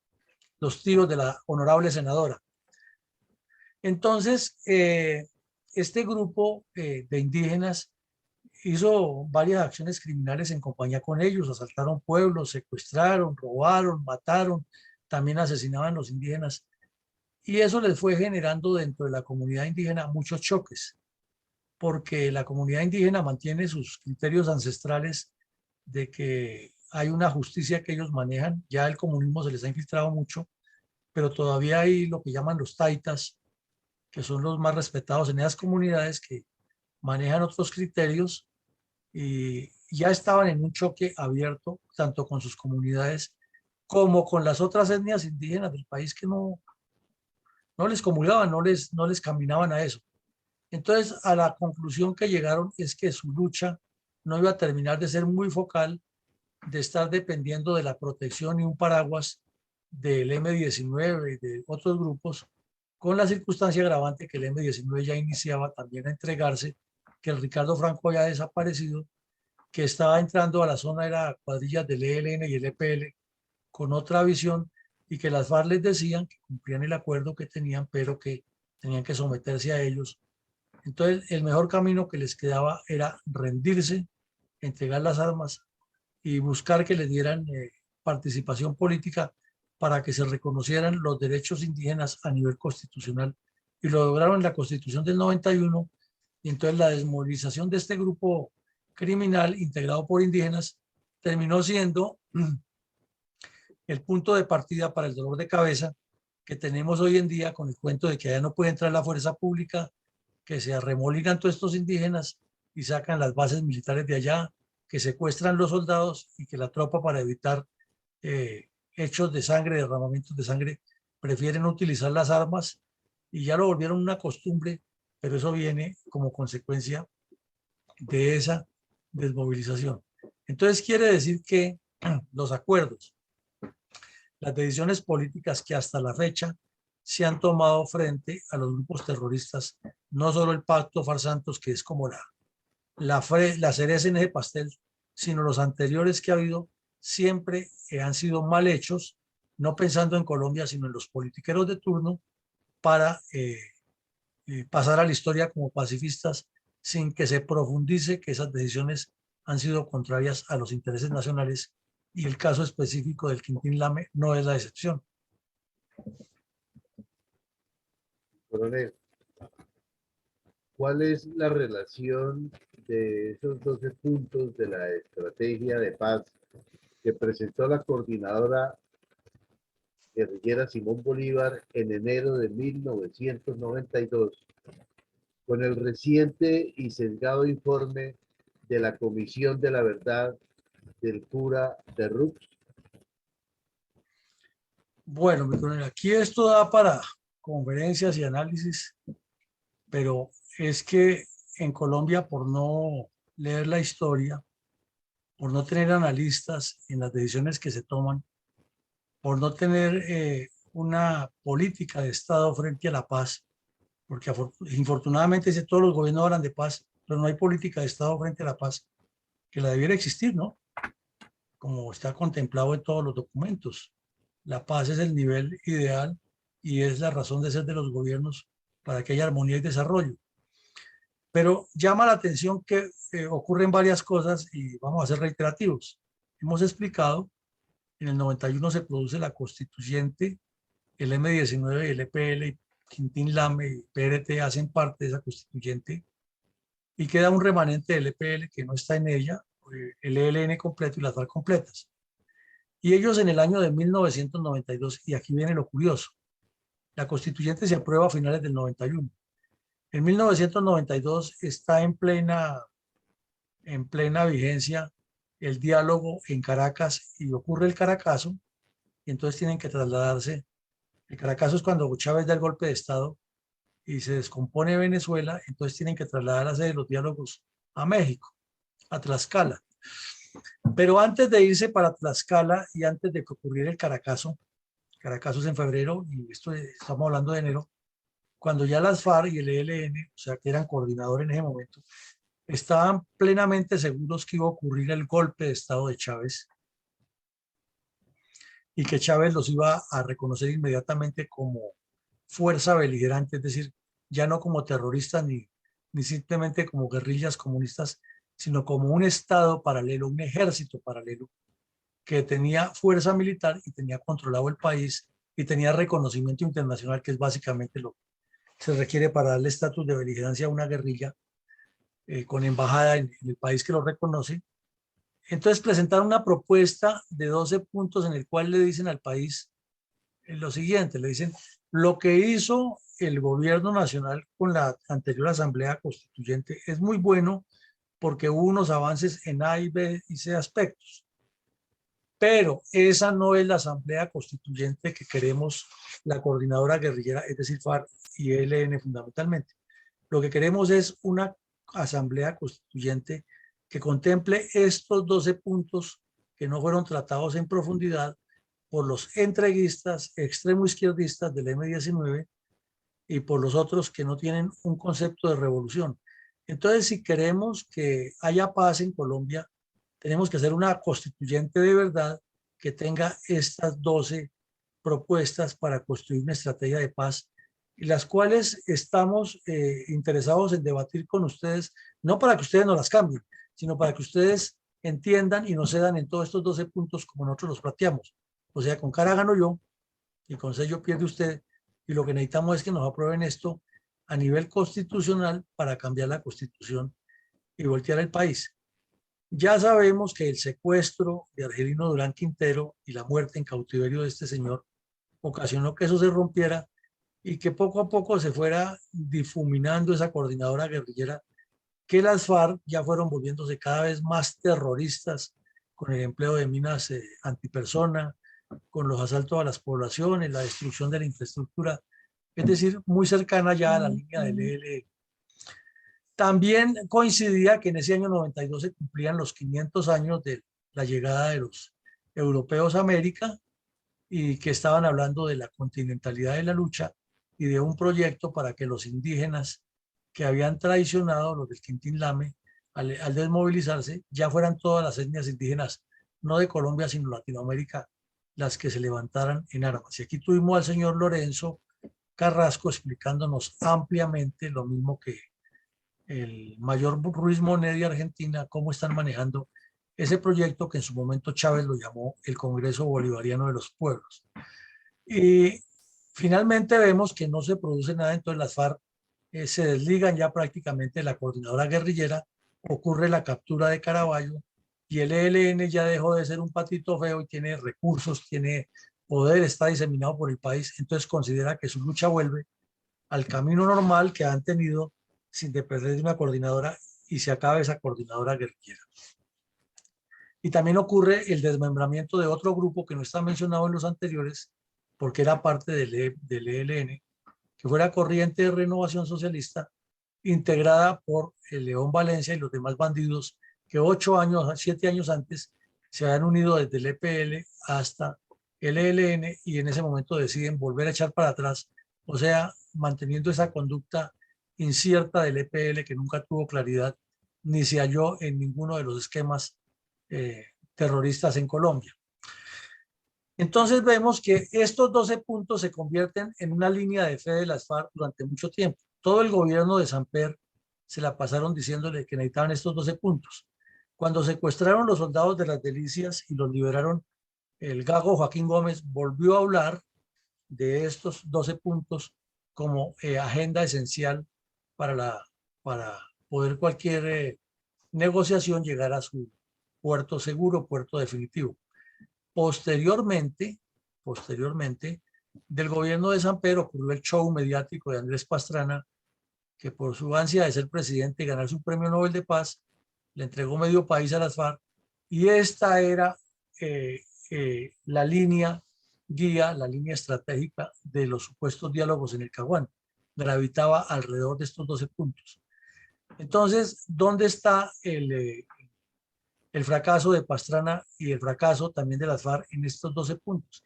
los tíos de la honorable senadora. Entonces, este grupo de indígenas hizo varias acciones criminales en compañía con ellos, asaltaron pueblos, secuestraron, robaron, mataron, también asesinaban a los indígenas y eso les fue generando dentro de la comunidad indígena muchos choques, porque la comunidad indígena mantiene sus criterios ancestrales de que hay una justicia que ellos manejan, ya el comunismo se les ha infiltrado mucho, pero todavía hay lo que llaman los taitas, que son los más respetados en esas comunidades que manejan otros criterios y ya estaban en un choque abierto, tanto con sus comunidades como con las otras etnias indígenas del país que no les comulgaban, no les caminaban a eso. Entonces, a la conclusión que llegaron es que su lucha no iba a terminar de ser muy focal, de estar dependiendo de la protección y un paraguas del M-19 y de otros grupos, con la circunstancia agravante que el M-19 ya iniciaba también a entregarse, que el Ricardo Franco había desaparecido, que estaba entrando a la zona de las cuadrillas del ELN y el EPL con otra visión y que las FARC les decían que cumplían el acuerdo que tenían, pero que tenían que someterse a ellos. Entonces, el mejor camino que les quedaba era rendirse, entregar las armas y buscar que les dieran participación política para que se reconocieran los derechos indígenas a nivel constitucional. Y lo lograron en la Constitución del 91. Y entonces la desmovilización de este grupo criminal integrado por indígenas terminó siendo el punto de partida para el dolor de cabeza que tenemos hoy en día con el cuento de que allá no puede entrar la fuerza pública, que se arremolinan todos estos indígenas y sacan las bases militares de allá, que secuestran los soldados y que la tropa, para evitar hechos de sangre, derramamientos de sangre, prefieren utilizar las armas y ya lo volvieron una costumbre, pero eso viene como consecuencia de esa desmovilización. Entonces quiere decir que los acuerdos, las decisiones políticas que hasta la fecha se han tomado frente a los grupos terroristas, no solo el Pacto Farsantos, que es como la cereza en ese pastel, sino los anteriores que ha habido, siempre han sido mal hechos, no pensando en Colombia, sino en los politiqueros de turno, para pasar a la historia como pacifistas, sin que se profundice que esas decisiones han sido contrarias a los intereses nacionales, y el caso específico del Quintín Lame no es la excepción. Coronel, ¿cuál es la relación de esos 12 puntos de la estrategia de paz que presentó la coordinadora guerrillera Simón Bolívar en enero de 1992 con el reciente y sesgado informe de la Comisión de la Verdad del cura de Rux? Bueno, mi coronel, aquí esto da para conferencias y análisis, pero es que en Colombia, por no leer la historia, por no tener analistas en las decisiones que se toman, por no tener una política de Estado frente a la paz, porque infortunadamente si todos los gobiernos hablan de paz, pero no hay política de Estado frente a la paz, que la debiera existir, ¿no? Como está contemplado en todos los documentos. La paz es el nivel ideal y es la razón de ser de los gobiernos para que haya armonía y desarrollo. Pero llama la atención que ocurren varias cosas y vamos a ser reiterativos. Hemos explicado, en el 91 se produce la constituyente, el M19, el EPL, Quintín Lame y PRT hacen parte de esa constituyente y queda un remanente del EPL que no está en ella, el ELN completo y las FARC completas. Y ellos en el año de 1992, y aquí viene lo curioso, la constituyente se aprueba a finales del 91. En 1992 está en plena vigencia el diálogo en Caracas y ocurre el Caracazo, y entonces tienen que trasladarse. El Caracazo es cuando Chávez da el golpe de Estado y se descompone Venezuela, entonces tienen que trasladarse de los diálogos a México, a Tlaxcala. Pero antes de irse para Tlaxcala y antes de que ocurriera el Caracazo es en febrero y estamos hablando de enero, cuando ya las FARC y el ELN, o sea, que eran coordinadores en ese momento, estaban plenamente seguros que iba a ocurrir el golpe de Estado de Chávez y que Chávez los iba a reconocer inmediatamente como fuerza beligerante, es decir, ya no como terroristas ni simplemente como guerrillas comunistas, sino como un Estado paralelo, un ejército paralelo que tenía fuerza militar y tenía controlado el país y tenía reconocimiento internacional, que es básicamente lo que se requiere para darle estatus de beligerancia a una guerrilla con embajada en el país que lo reconoce. Entonces presentaron una propuesta de 12 puntos en el cual le dicen al país lo siguiente, le dicen, lo que hizo el gobierno nacional con la anterior asamblea constituyente es muy bueno porque hubo unos avances en A y B y C aspectos. Pero esa no es la asamblea constituyente que queremos la coordinadora guerrillera, es decir, FARC y ELN fundamentalmente. Lo que queremos es una asamblea constituyente que contemple estos 12 puntos que no fueron tratados en profundidad por los entreguistas, extremo izquierdistas del M19 y por los otros que no tienen un concepto de revolución. Entonces, si queremos que haya paz en Colombia, tenemos que hacer una constituyente de verdad que tenga estas 12 propuestas para construir una estrategia de paz y las cuales estamos interesados en debatir con ustedes, no para que ustedes no las cambien, sino para que ustedes entiendan y nos cedan en todos estos 12 puntos como nosotros los planteamos. O sea, con cara gano yo y con sello pierde usted, y lo que necesitamos es que nos aprueben esto a nivel constitucional para cambiar la constitución y voltear el país. Ya sabemos que el secuestro de Argelino Durán Quintero y la muerte en cautiverio de este señor ocasionó que eso se rompiera y que poco a poco se fuera difuminando esa coordinadora guerrillera, que las FARC ya fueron volviéndose cada vez más terroristas con el empleo de minas antipersona, con los asaltos a las poblaciones, la destrucción de la infraestructura, es decir, muy cercana ya a la línea del ELN. También coincidía que en ese año 92 se cumplían los 500 años de la llegada de los europeos a América y que estaban hablando de la continentalidad de la lucha y de un proyecto para que los indígenas que habían traicionado, los del Quintín Lame, al desmovilizarse, ya fueran todas las etnias indígenas, no de Colombia, sino Latinoamérica, las que se levantaran en armas. Y aquí tuvimos al señor Lorenzo Carrasco explicándonos ampliamente lo mismo que el mayor Ruiz Monet de Argentina, cómo están manejando ese proyecto que en su momento Chávez lo llamó el Congreso Bolivariano de los Pueblos. Y finalmente vemos que no se produce nada, entonces las FARC se desligan ya prácticamente de la coordinadora guerrillera, ocurre la captura de Caraballo y el ELN ya dejó de ser un patito feo y tiene recursos, tiene poder, está diseminado por el país, entonces considera que su lucha vuelve al camino normal que han tenido sin depender de una coordinadora y se acaba esa coordinadora guerrillera. Y también ocurre el desmembramiento de otro grupo que no está mencionado en los anteriores, porque era parte del ELN, que fue la Corriente de Renovación Socialista, integrada por el León Valencia y los demás bandidos que 7 años antes se habían unido desde el EPL hasta el ELN y en ese momento deciden volver a echar para atrás, o sea, manteniendo esa conducta incierta del EPL que nunca tuvo claridad ni se halló en ninguno de los esquemas terroristas en Colombia. Entonces vemos que estos 12 puntos se convierten en una línea de fe de las FARC durante mucho tiempo. Todo el gobierno de Samper se la pasaron diciéndole que necesitaban estos 12 puntos. Cuando secuestraron los soldados de las Delicias y los liberaron, el gago Joaquín Gómez volvió a hablar de estos 12 puntos como agenda esencial para poder cualquier negociación llegar a su puerto seguro, puerto definitivo. Posteriormente, del gobierno de Samper ocurrió el show mediático de Andrés Pastrana, que por su ansia de ser presidente y ganar su premio Nobel de Paz, le entregó medio país a las FARC, y esta era la línea guía, la línea estratégica de los supuestos diálogos en el Caguán. Gravitaba alrededor de estos 12 puntos. Entonces, ¿dónde está el fracaso de Pastrana y el fracaso también de las FARC en estos 12 puntos?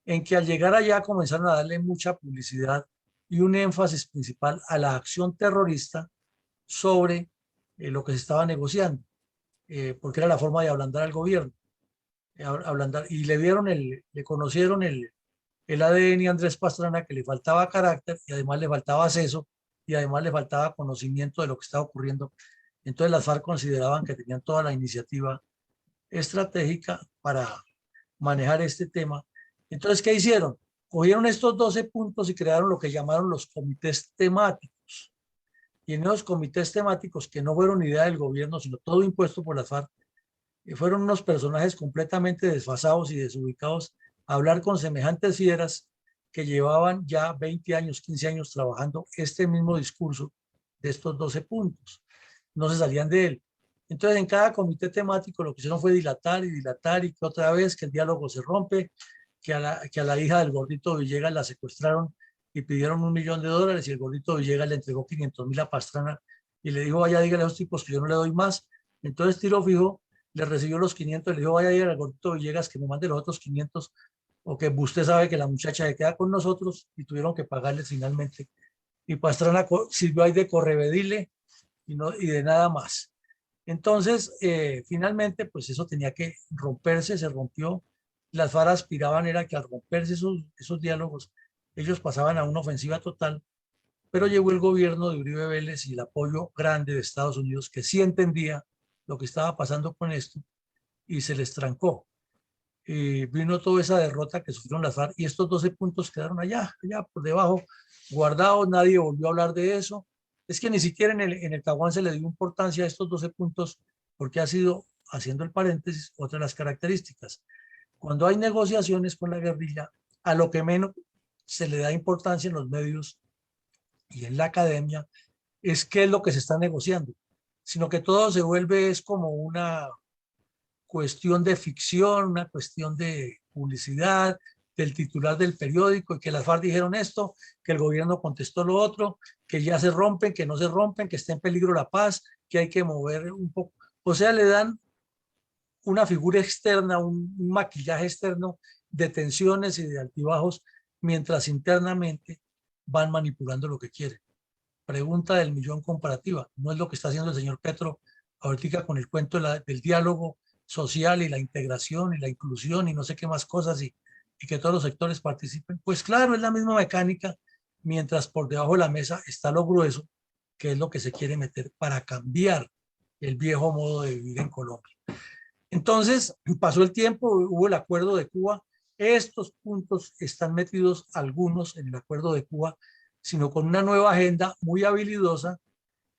En que al llegar allá comenzaron a darle mucha publicidad y un énfasis principal a la acción terrorista sobre lo que se estaba negociando, porque era la forma de ablandar al gobierno. Ablandar, y le conocieron el ADN a Andrés Pastrana, que le faltaba carácter y además le faltaba acceso y además le faltaba conocimiento de lo que estaba ocurriendo. Entonces las FARC consideraban que tenían toda la iniciativa estratégica para manejar este tema. Entonces, ¿qué hicieron? Cogieron estos 12 puntos y crearon lo que llamaron los comités temáticos. Y en esos comités temáticos, que no fueron idea del gobierno, sino todo impuesto por las FARC, fueron unos personajes completamente desfasados y desubicados a hablar con semejantes fieras que llevaban ya 20 años, 15 años trabajando este mismo discurso de estos 12 puntos. No se salían de él. Entonces, en cada comité temático lo que hicieron fue dilatar y que otra vez que el diálogo se rompe, que a la hija del gordito Villegas la secuestraron y pidieron $1.000.000 y el gordito Villegas le entregó 500.000 a Pastrana y le dijo, vaya, dígale a los tipos que yo no le doy más. Entonces Tiro Fijo le recibió los 500 y le dijo, vaya, dígale al gordito Villegas que me mande los otros 500 o que usted sabe que la muchacha se queda con nosotros, y tuvieron que pagarle finalmente. Y Pastrana sirvió ahí de correvedile y de nada más. Entonces, finalmente, pues eso tenía que romperse, se rompió. Las FARC aspiraban era que al romperse esos diálogos, ellos pasaban a una ofensiva total, pero llegó el gobierno de Uribe Vélez y el apoyo grande de Estados Unidos, que sí entendía lo que estaba pasando con esto, y se les trancó. Vino toda esa derrota que sufrieron las FARC y estos 12 puntos quedaron allá por debajo, guardados, nadie volvió a hablar de eso. Es que ni siquiera en el Caguán se le dio importancia a estos 12 puntos, porque ha sido, haciendo el paréntesis, otra de las características. Cuando hay negociaciones con la guerrilla, a lo que menos se le da importancia en los medios y en la academia es qué es lo que se está negociando, sino que todo se vuelve es como una cuestión de ficción, una cuestión de publicidad, del titular del periódico, y que las FARC dijeron esto, que el gobierno contestó lo otro, que ya se rompen, que no se rompen, que está en peligro la paz, que hay que mover un poco. O sea, le dan una figura externa, un maquillaje externo de tensiones y de altibajos, mientras internamente van manipulando lo que quieren. Pregunta del millón comparativa. No es lo que está haciendo el señor Petro ahorita con el cuento del diálogo social y la integración y la inclusión y no sé qué más cosas y que todos los sectores participen. Pues claro, es la misma mecánica, mientras por debajo de la mesa está lo grueso, que es lo que se quiere meter para cambiar el viejo modo de vivir en Colombia. Entonces, pasó el tiempo, hubo el acuerdo de Cuba. Estos puntos están metidos algunos en el acuerdo de Cuba, sino con una nueva agenda muy habilidosa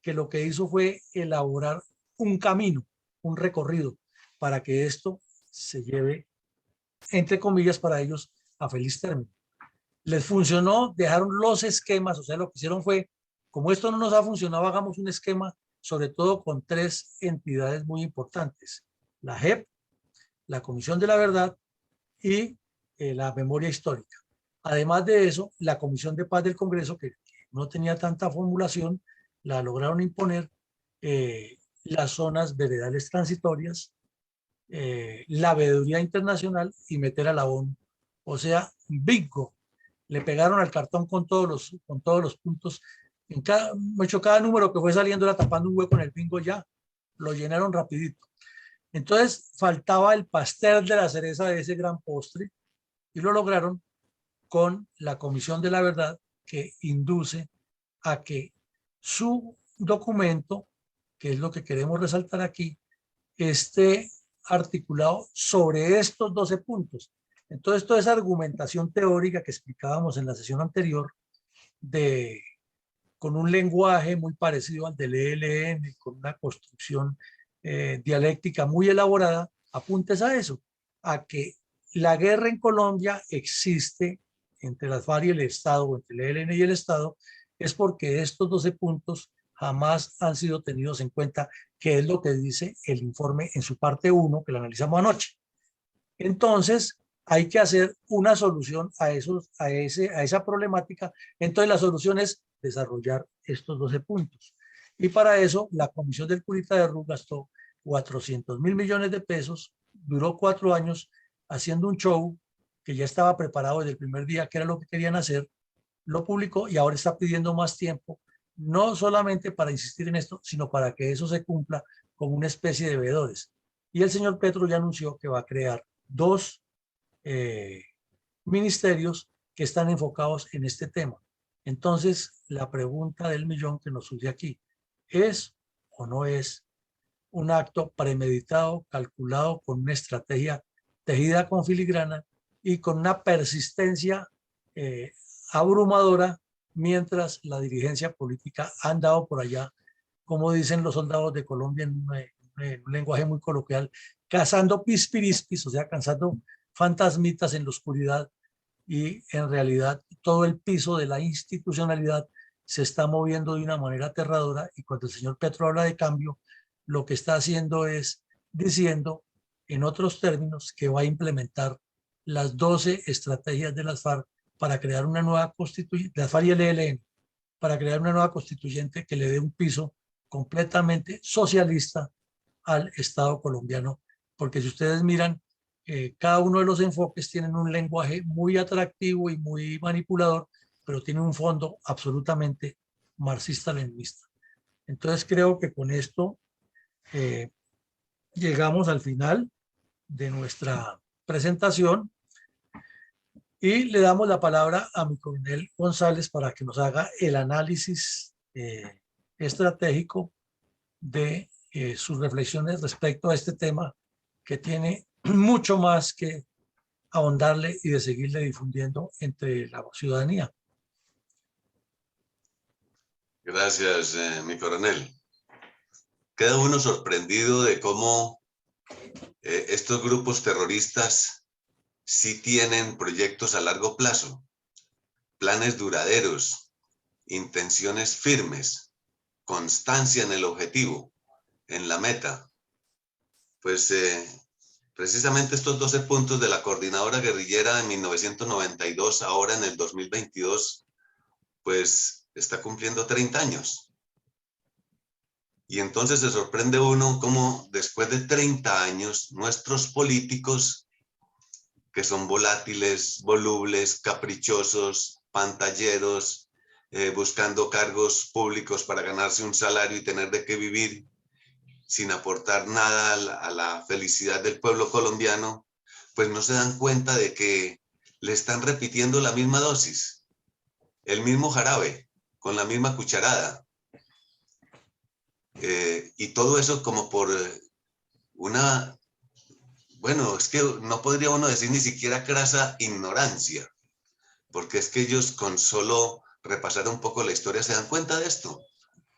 que lo que hizo fue elaborar un camino, un recorrido para que esto se lleve, entre comillas, para ellos a feliz término. Les funcionó, dejaron los esquemas, o sea, lo que hicieron fue como esto no nos ha funcionado, hagamos un esquema, sobre todo con 3 entidades muy importantes: la JEP, la Comisión de la Verdad y la Memoria Histórica. Además de eso, la Comisión de Paz del Congreso, que no tenía tanta formulación, la lograron imponer, las zonas veredales transitorias, la veeduría internacional y meter a la ONU. O sea, bingo, le pegaron al cartón con todos los puntos. En cada número que fue saliendo era tapando un hueco en el bingo, ya lo llenaron rapidito. Entonces faltaba el pastel de la cereza de ese gran postre y lo lograron con la Comisión de la Verdad, que induce a que su documento, que es lo que queremos resaltar aquí, esté articulado sobre estos 12 puntos. Entonces, toda esa argumentación teórica que explicábamos en la sesión anterior, con un lenguaje muy parecido al del ELN, con una construcción dialéctica muy elaborada, apuntes a eso, a que la guerra en Colombia existe entre las FARC y el Estado, o entre el ELN y el Estado, es porque estos 12 puntos jamás han sido tenidos en cuenta, que es lo que dice el informe en su parte 1, que lo analizamos anoche. Entonces, hay que hacer una solución a esa problemática. Entonces, la solución es desarrollar estos 12 puntos. Y para eso, la Comisión del Curita de Ruz gastó 400.000 millones de pesos, duró 4 años haciendo un show que ya estaba preparado desde el primer día, que era lo que querían hacer, lo publicó y ahora está pidiendo más tiempo, no solamente para insistir en esto, sino para que eso se cumpla como una especie de veedores. Y el señor Petro ya anunció que va a crear 2 ministerios que están enfocados en este tema. Entonces, la pregunta del millón que nos surge aquí: ¿es o no es un acto premeditado, calculado, con una estrategia tejida con filigrana y con una persistencia abrumadora, mientras la dirigencia política ha andado por allá, como dicen los soldados de Colombia en un lenguaje muy coloquial, cazando pispirispis, o sea, cazando fantasmitas en la oscuridad, y en realidad todo el piso de la institucionalidad se está moviendo de una manera aterradora? Y cuando el señor Petro habla de cambio, lo que está haciendo es diciendo, en otros términos, que va a implementar las 12 estrategias de las FARC para crear una nueva constituyente, las FARC y el ELN, para crear una nueva constituyente que le dé un piso completamente socialista al Estado colombiano. Porque si ustedes miran, cada uno de los enfoques tienen un lenguaje muy atractivo y muy manipulador, pero tiene un fondo absolutamente marxista-leninista. Entonces creo que con esto llegamos al final de nuestra presentación y le damos la palabra a mi coronel González para que nos haga el análisis estratégico de sus reflexiones respecto a este tema, que tiene mucho más que ahondarle y de seguirle difundiendo entre la ciudadanía. Gracias, mi coronel. Queda uno sorprendido de cómo estos grupos terroristas sí tienen proyectos a largo plazo, planes duraderos, intenciones firmes, constancia en el objetivo, en la meta. Pues precisamente estos 12 puntos de la coordinadora guerrillera en 1992, ahora en el 2022, pues está cumpliendo 30 años. Y entonces se sorprende uno cómo después de 30 años nuestros políticos, que son volátiles, volubles, caprichosos, pantalleros, buscando cargos públicos para ganarse un salario y tener de qué vivir, sin aportar nada a la felicidad del pueblo colombiano, pues no se dan cuenta de que le están repitiendo la misma dosis, el mismo jarabe, con la misma cucharada. Y todo eso como por una, bueno, es que no podría uno decir ni siquiera crasa ignorancia, porque es que ellos con solo repasar un poco la historia se dan cuenta de esto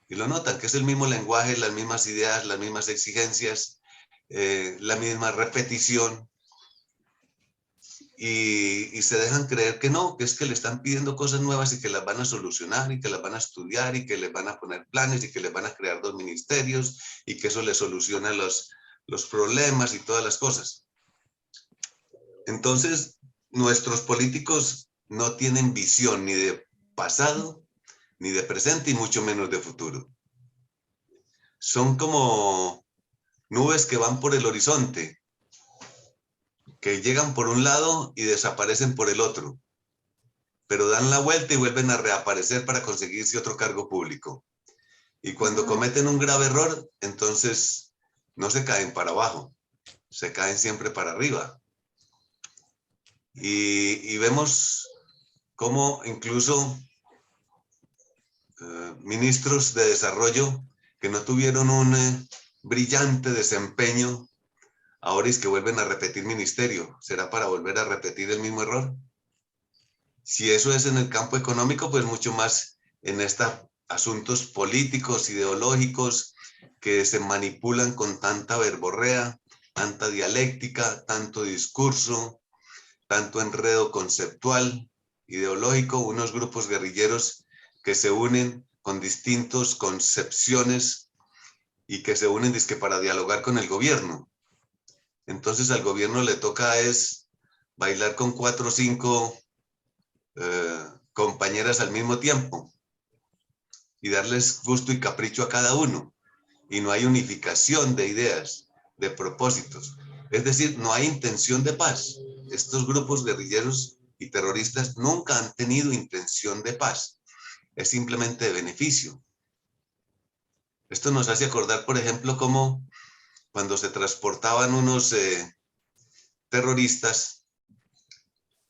y lo notan, que es el mismo lenguaje, las mismas ideas, las mismas exigencias, la misma repetición. y se dejan creer que no, que es que le están pidiendo cosas nuevas y que las van a solucionar y que las van a estudiar y que les van a poner planes y que les van a crear 2 ministerios y que eso les soluciona los problemas y todas las cosas. Entonces, nuestros políticos no tienen visión ni de pasado, ni de presente y mucho menos de futuro. Son como nubes que van por el horizonte, que llegan por un lado y desaparecen por el otro, pero dan la vuelta y vuelven a reaparecer para conseguirse otro cargo público. Y cuando cometen un grave error, entonces no se caen para abajo, se caen siempre para arriba. Y vemos cómo incluso ministros de desarrollo que no tuvieron un brillante desempeño, ahora es que vuelven a repetir ministerio. ¿Será para volver a repetir el mismo error? Si eso es en el campo económico, pues mucho más en estos asuntos políticos, ideológicos, que se manipulan con tanta verborrea, tanta dialéctica, tanto discurso, tanto enredo conceptual, ideológico, unos grupos guerrilleros que se unen con distintas concepciones y que se unen dizque para dialogar con el gobierno. Entonces al gobierno le toca es bailar con 4 o 5 compañeras al mismo tiempo y darles gusto y capricho a cada uno. Y no hay unificación de ideas, de propósitos. Es decir, no hay intención de paz. Estos grupos guerrilleros y terroristas nunca han tenido intención de paz. Es simplemente de beneficio. Esto nos hace acordar, por ejemplo, cómo cuando se transportaban unos terroristas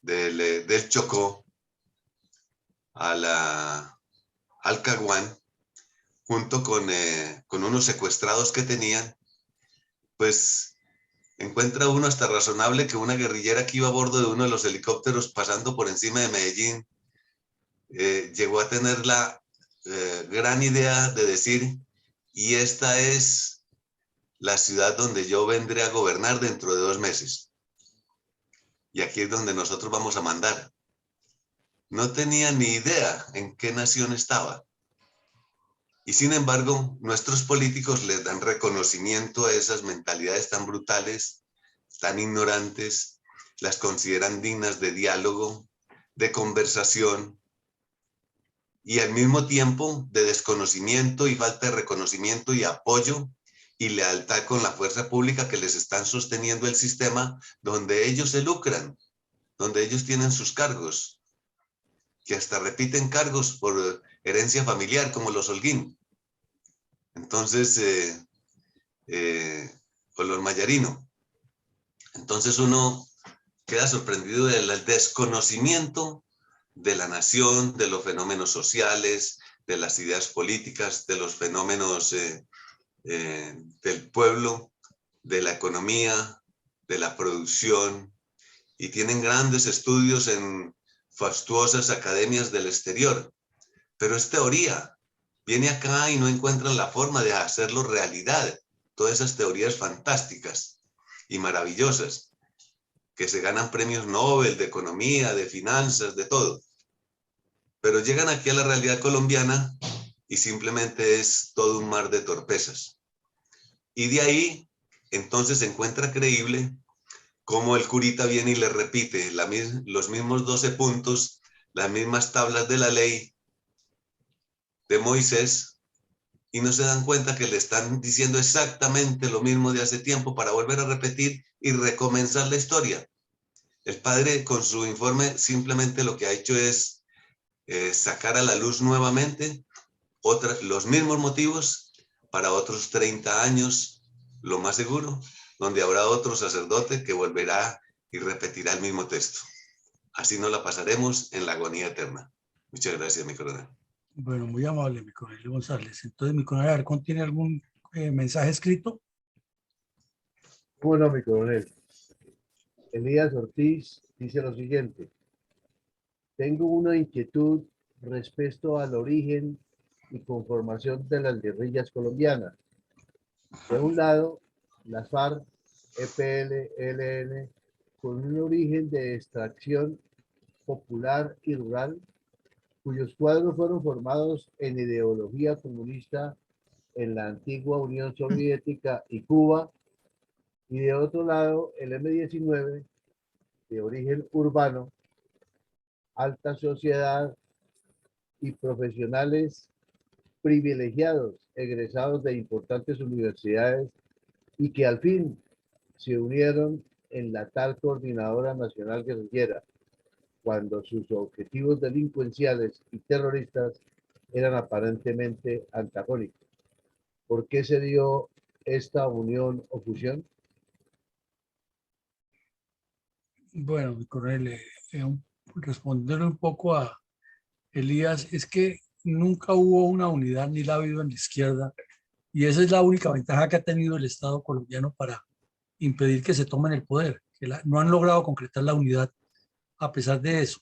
del Chocó al Caguán, junto con unos secuestrados que tenían, pues encuentra uno hasta razonable que una guerrillera que iba a bordo de uno de los helicópteros pasando por encima de Medellín llegó a tener la gran idea de decir, y esta es la ciudad donde yo vendré a gobernar dentro de 2 meses. Y aquí es donde nosotros vamos a mandar. No tenía ni idea en qué nación estaba. Y sin embargo, nuestros políticos les dan reconocimiento a esas mentalidades tan brutales, tan ignorantes, las consideran dignas de diálogo, de conversación y al mismo tiempo de desconocimiento y falta de reconocimiento y apoyo y lealtad con la fuerza pública que les están sosteniendo el sistema donde ellos se lucran, donde ellos tienen sus cargos, que hasta repiten cargos por herencia familiar como los Holguín. Entonces, o los Mayarino. Entonces uno queda sorprendido del desconocimiento de la nación, de los fenómenos sociales, de las ideas políticas, de los fenómenos del pueblo, de la economía, de la producción, y tienen grandes estudios en fastuosas academias del exterior, pero es teoría. Viene acá y no encuentran la forma de hacerlo realidad. Todas esas teorías fantásticas y maravillosas que se ganan premios Nobel de economía, de finanzas, de todo. Pero llegan aquí a la realidad colombiana y simplemente es todo un mar de torpezas. Y de ahí, entonces se encuentra creíble cómo el curita viene y le repite los mismos 12 puntos, las mismas tablas de la ley de Moisés, y no se dan cuenta que le están diciendo exactamente lo mismo de hace tiempo para volver a repetir y recomenzar la historia. El padre con su informe simplemente lo que ha hecho es sacar a la luz nuevamente los mismos motivos para otros 30 años, lo más seguro, donde habrá otro sacerdote que volverá y repetirá el mismo texto. Así nos la pasaremos en la agonía eterna. Muchas gracias, mi coronel. Bueno, muy amable, mi coronel González. Entonces, mi coronel, a ver, ¿contiene algún mensaje escrito? Bueno, mi coronel. Elías Ortiz dice lo siguiente. Tengo una inquietud respecto al origen y conformación de las guerrillas colombianas. De un lado, las FARC, EPL, ELN con un origen de extracción popular y rural, cuyos cuadros fueron formados en ideología comunista en la antigua Unión Soviética y Cuba, y de otro lado el M-19, de origen urbano, alta sociedad y profesionales privilegiados, egresados de importantes universidades y que al fin se unieron en la tal Coordinadora Nacional Guerrillera, cuando sus objetivos delincuenciales y terroristas eran aparentemente antagónicos. ¿Por qué se dio esta unión o fusión? Bueno, mi coronel, respondiendo un poco a Elías, es que nunca hubo una unidad ni la ha habido en la izquierda, y esa es la única ventaja que ha tenido el Estado colombiano para impedir que se tomen el poder, que no han logrado concretar la unidad a pesar de eso.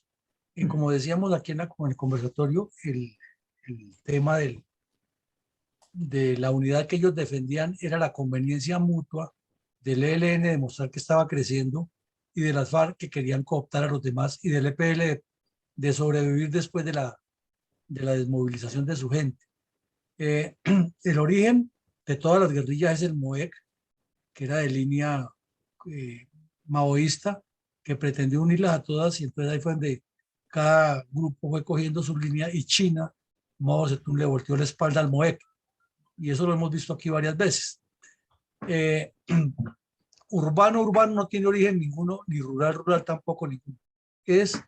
Y como decíamos aquí en el conversatorio, el tema de la unidad que ellos defendían era la conveniencia mutua del ELN de mostrar que estaba creciendo y de las FARC que querían cooptar a los demás y del EPL de sobrevivir después de la desmovilización de su gente. El origen de todas las guerrillas es el MOEC, que era de línea eh, maoísta, que pretendió unirlas a todas, y entonces ahí fue donde cada grupo fue cogiendo su línea, y China, Mao Zedong, le volteó la espalda al MOEC, y eso lo hemos visto aquí varias veces. Eh, urbano no tiene origen ninguno, ni rural tampoco ninguno. Es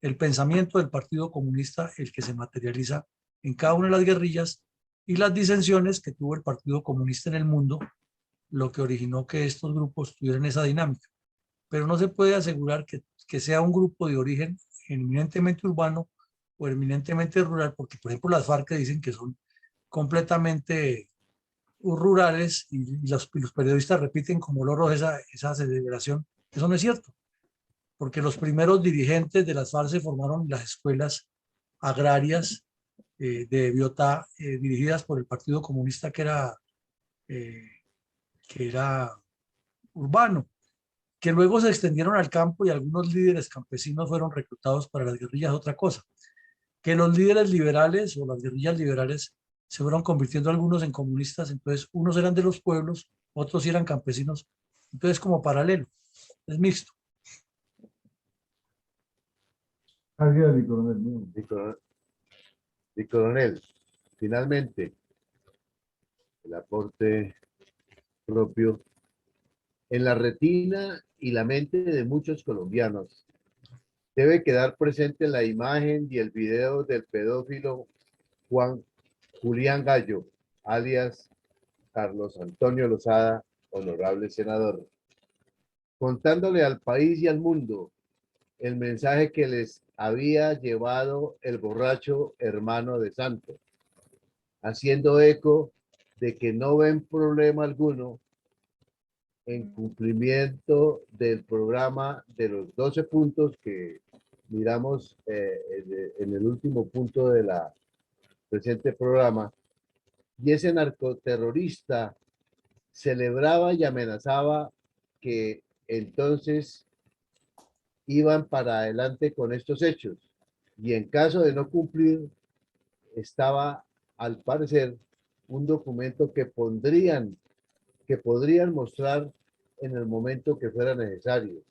el pensamiento del Partido Comunista el que se materializa en cada una de las guerrillas, y las disensiones que tuvo el Partido Comunista en el mundo, lo que originó que estos grupos tuvieran esa dinámica. Pero no se puede asegurar que sea un grupo de origen eminentemente urbano o eminentemente rural, porque por ejemplo las FARC dicen que son completamente rurales, y los periodistas repiten como loros esa celebración. Eso no es cierto, porque los primeros dirigentes de las FARC se formaron en las escuelas agrarias de Biotá, dirigidas por el Partido Comunista, eh, que era urbano, que luego se extendieron al campo, y algunos líderes campesinos fueron reclutados para las guerrillas. Otra cosa, que los líderes liberales o las guerrillas liberales se fueron convirtiendo algunos en comunistas, entonces unos eran de los pueblos, otros eran campesinos, entonces como paralelo, es mixto. Gracias, mi coronel. Mi coronel, finalmente, el aporte propio en la retina y la mente de muchos colombianos. Debe quedar presente la imagen y el video del pedófilo Julián Gallo, alias Carlos Antonio Lozada, honorable senador, contándole al país y al mundo el mensaje que les había llevado el borracho hermano de Santos, haciendo eco de que no ven problema alguno en cumplimiento del programa de los 12 puntos que miramos en el último punto de la presente programa, y ese narcoterrorista celebraba y amenazaba que entonces iban para adelante con estos hechos, y en caso de no cumplir estaba al parecer un documento que podrían mostrar en el momento que fuera necesario.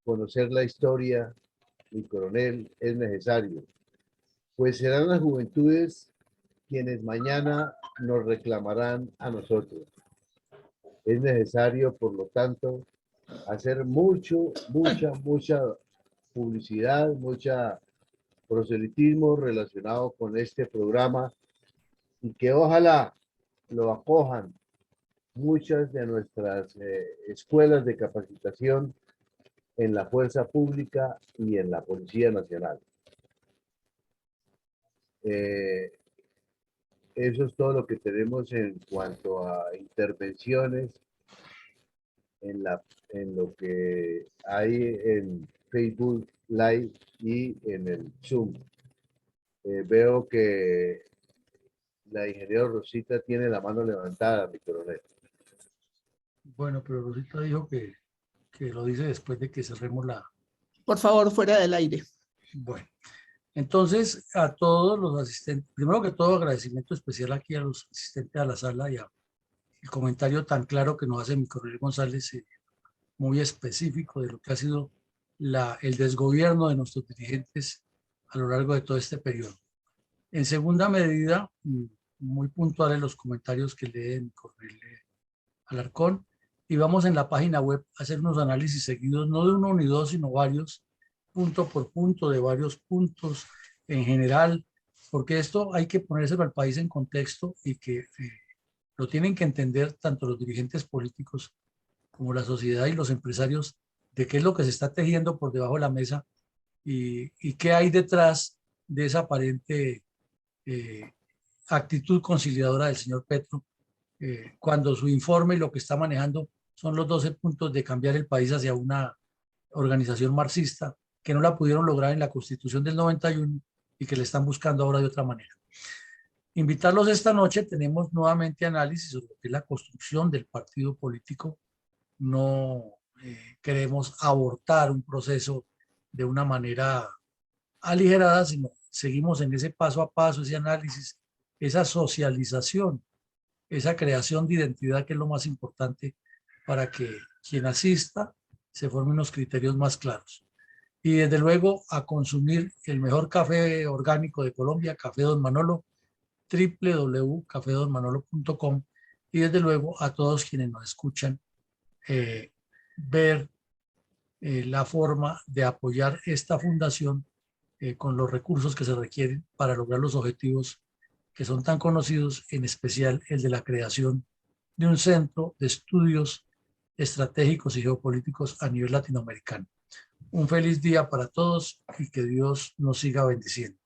Conocer la historia, mi coronel, es necesario, pues serán las juventudes quienes mañana nos reclamarán a nosotros. Es necesario, por lo tanto, hacer mucha publicidad, mucha proselitismo relacionado con este programa, y que ojalá lo acojan muchas de nuestras escuelas de capacitación en la fuerza pública y en la Policía Nacional. Eso es todo lo que tenemos en cuanto a intervenciones en lo que hay en Facebook Live y en el Zoom. Veo que la ingeniera Rosita tiene la mano levantada, mi coronel. Bueno, pero Rosita dijo que que lo dice después de que cerremos la... Por favor, fuera del aire. Bueno, entonces a todos los asistentes, primero que todo agradecimiento especial aquí a los asistentes a la sala y a el comentario tan claro que nos hace mi coronel González, muy específico de lo que ha sido el desgobierno de nuestros dirigentes a lo largo de todo este periodo. En segunda medida, muy puntuales los comentarios que lee mi coronel Alarcón, y vamos en la página web a hacer unos análisis seguidos, no de uno ni dos, sino varios, punto por punto, de varios puntos en general, porque esto hay que ponérselo al país en contexto y que lo tienen que entender tanto los dirigentes políticos como la sociedad y los empresarios de qué es lo que se está tejiendo por debajo de la mesa y qué hay detrás de esa aparente actitud conciliadora del señor Petro, cuando su informe y lo que está manejando son los 12 puntos de cambiar el país hacia una organización marxista que no la pudieron lograr en la Constitución del 91 y que le están buscando ahora de otra manera. Invitarlos esta noche, tenemos nuevamente análisis sobre lo que es la construcción del partido político. No queremos abortar un proceso de una manera aligerada, sino seguimos en ese paso a paso, ese análisis, esa socialización, esa creación de identidad que es lo más importante para que quien asista se forme unos criterios más claros. Y desde luego a consumir el mejor café orgánico de Colombia, Café Don Manolo, www.cafedonmanolo.com, y desde luego a todos quienes nos escuchan ver la forma de apoyar esta fundación con los recursos que se requieren para lograr los objetivos que son tan conocidos, en especial el de la creación de un centro de estudios estratégicos y geopolíticos a nivel latinoamericano. Un feliz día para todos y que Dios nos siga bendiciendo.